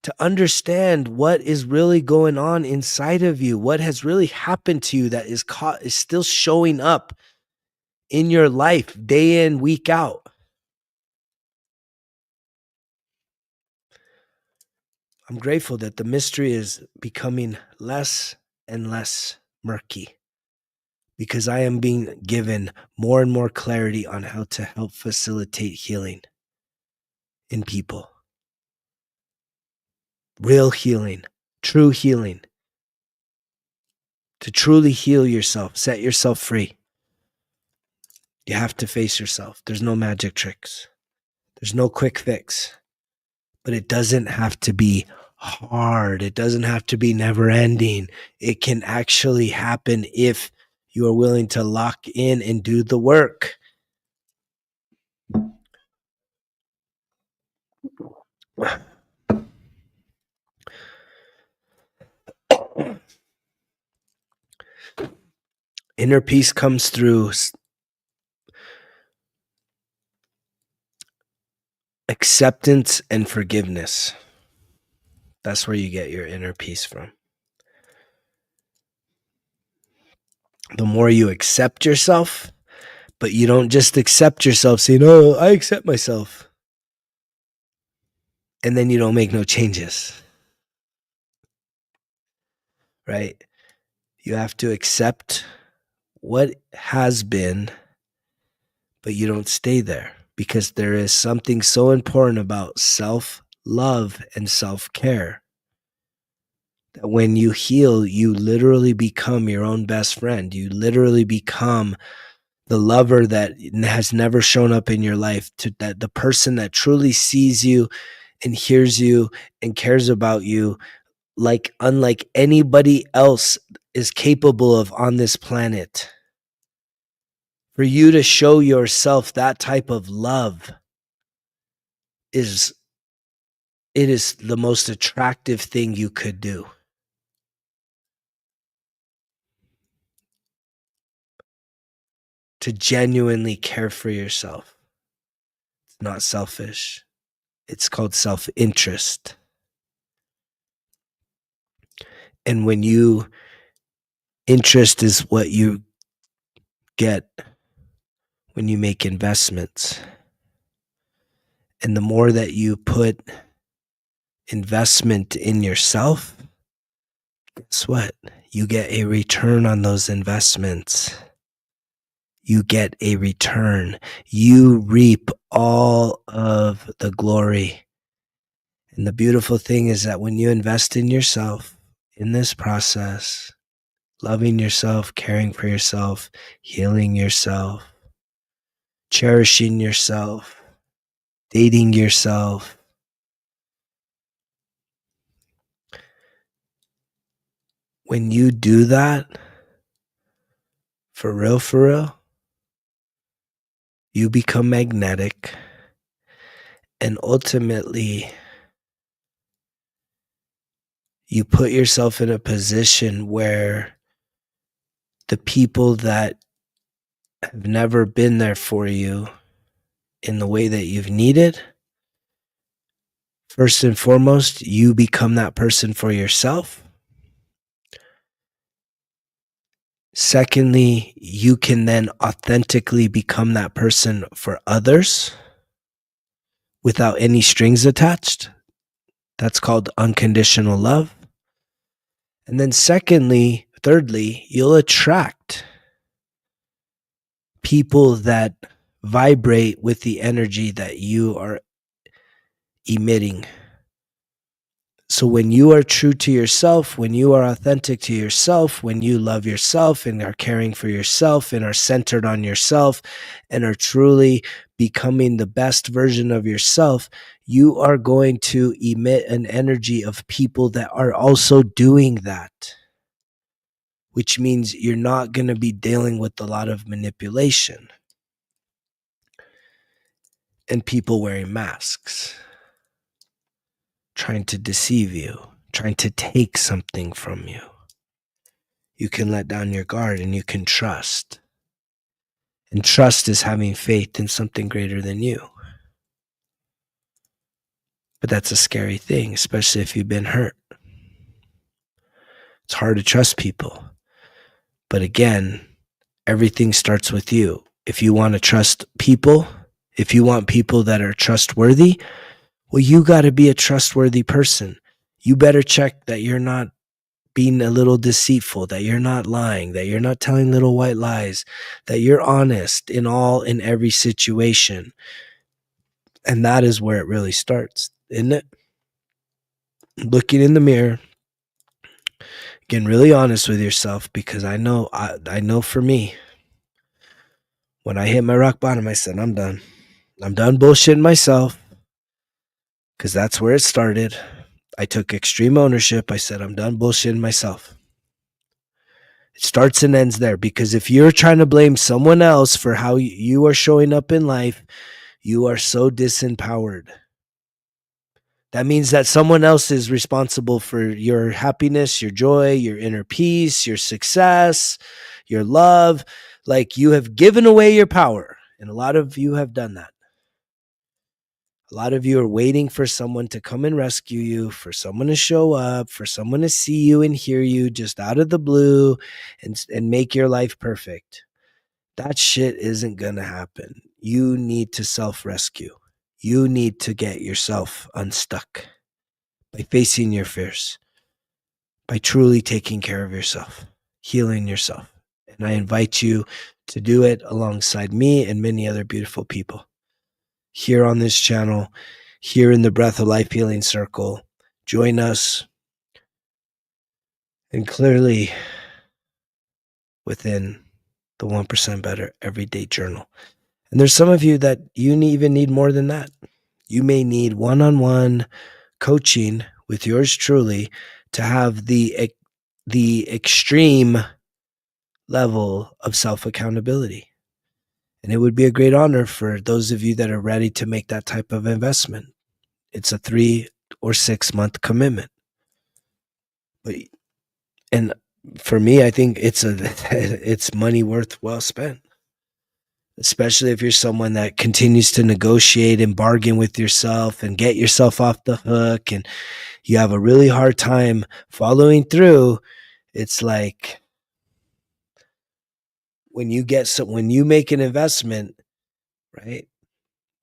[SPEAKER 1] to understand what is really going on inside of you, what has really happened to you that is still showing up in your life day in, week out? I'm grateful that the mystery is becoming less and less murky, because I am being given more and more clarity on how to help facilitate healing in people. Real healing, true healing. To truly heal yourself, set yourself free, you have to face yourself. There's no magic tricks. There's no quick fix. But it doesn't have to be hard. It doesn't have to be never ending. It can actually happen if you are willing to lock in and do the work. Inner peace comes through acceptance and forgiveness. That's where you get your inner peace from. The more you accept yourself, but you don't just accept yourself saying, oh, I accept myself, and then you don't make no changes, right? You have to accept what has been, but you don't stay there, because there is something so important about self-love and self-care that when you heal, you literally become your own best friend. You literally become the lover that has never shown up in your life, that the person that truly sees you and hears you and cares about you like unlike anybody else is capable of on this planet. For you to show yourself that type of love is the most attractive thing you could do. To genuinely care for yourself. It's not selfish. It's called self-interest. And when interest is what you get when you make investments. And the more that you put investment in yourself, guess what? You get a return on those investments. You get a return. You reap all of the glory. And the beautiful thing is that when you invest in yourself in this process, loving yourself, caring for yourself, healing yourself, cherishing yourself, dating yourself, when you do that, for real, you become magnetic, and ultimately you put yourself in a position where the people that have never been there for you in the way that you've needed, first and foremost, you become that person for yourself. Secondly, you can then authentically become that person for others without any strings attached. That's called unconditional love. And then thirdly, you'll attract people that vibrate with the energy that you are emitting. So when you are true to yourself, when you are authentic to yourself, when you love yourself and are caring for yourself and are centered on yourself and are truly becoming the best version of yourself, you are going to emit an energy of people that are also doing that, which means you're not going to be dealing with a lot of manipulation and people wearing masks, trying to deceive you, trying to take something from you. You can let down your guard and you can trust. And trust is having faith in something greater than you. But that's a scary thing, especially if you've been hurt. It's hard to trust people. But again, everything starts with you. If you want to trust people, if you want people that are trustworthy, well, you got to be a trustworthy person. You better check that you're not being a little deceitful, that you're not lying, that you're not telling little white lies, that you're honest in every situation. And that is where it really starts, isn't it? Looking in the mirror, getting really honest with yourself, because I know for me, when I hit my rock bottom, I said, I'm done. I'm done bullshitting myself, because that's where it started. I took extreme ownership. I said, I'm done bullshitting myself. It starts and ends there, because if you're trying to blame someone else for how you are showing up in life, you are so disempowered. That means that someone else is responsible for your happiness, your joy, your inner peace, your success, your love. Like, you have given away your power. And a lot of you have done that. A lot of you are waiting for someone to come and rescue you, for someone to show up, for someone to see you and hear you just out of the blue and make your life perfect. That shit isn't going to happen. You need to self-rescue. You need to get yourself unstuck by facing your fears, by truly taking care of yourself, healing yourself. And I invite you to do it alongside me and many other beautiful people here on this channel, here in the Breath of Life Healing Circle. Join us, and clearly within the 1% Better Everyday Journal. And there's some of you that you even need more than that. You may need one-on-one coaching with yours truly to have the extreme level of self-accountability. And it would be a great honor for those of you that are ready to make that type of investment. It's a 3 or 6 month commitment. And for me, I think it's money worth well spent. Especially if you're someone that continues to negotiate and bargain with yourself and get yourself off the hook, and you have a really hard time following through. It's like, when you make an investment, right?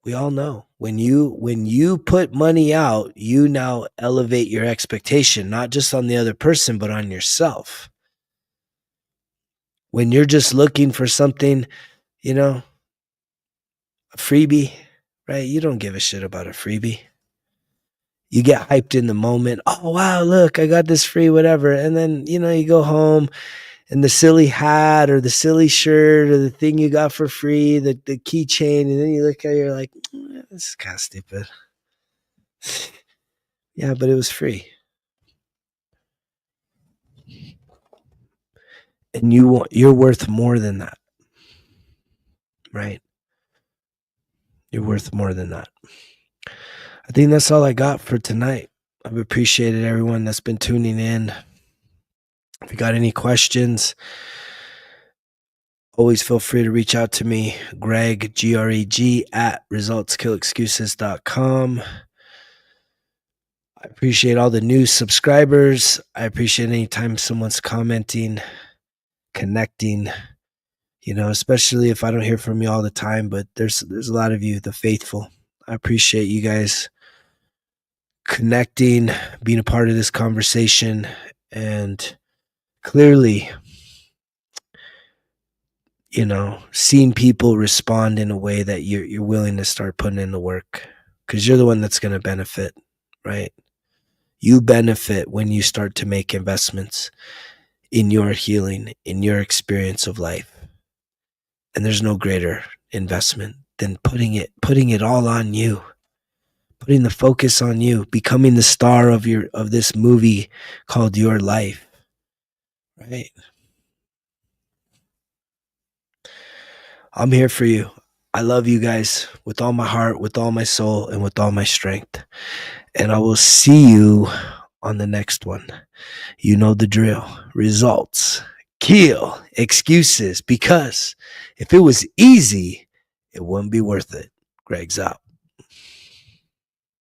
[SPEAKER 1] We all know when you put money out, you now elevate your expectation, not just on the other person, but on yourself. When you're just looking for something, a freebie, right? You don't give a shit about a freebie. You get hyped in the moment. Oh, wow, look, I got this free whatever. And then, you go home, and the silly hat or the silly shirt or the thing you got for free, the keychain, and then you look at it, you're like, this is kind of stupid. Yeah, but it was free. And you're worth more than that, right? You're worth more than that. I think that's all I got for tonight. I've appreciated everyone that's been tuning in. If you got any questions, always feel free to reach out to me, Greg, Greg, at resultskillexcuses.com. I appreciate all the new subscribers. I appreciate any time someone's commenting, connecting, especially if I don't hear from you all the time, but there's a lot of you, the faithful. I appreciate you guys connecting, being a part of this conversation, and clearly, seeing people respond in a way that you're willing to start putting in the work. because you're the one that's going to benefit, right? You benefit when you start to make investments in your healing, in your experience of life. And there's no greater investment than putting it all on you, putting the focus on you, becoming the star of this movie called your life, right? I'm here for you. I love you guys with all my heart, with all my soul, and with all my strength. And I will see you on the next one. You know the drill. Results kill excuses, because if it was easy, it wouldn't be worth it. Greg's out.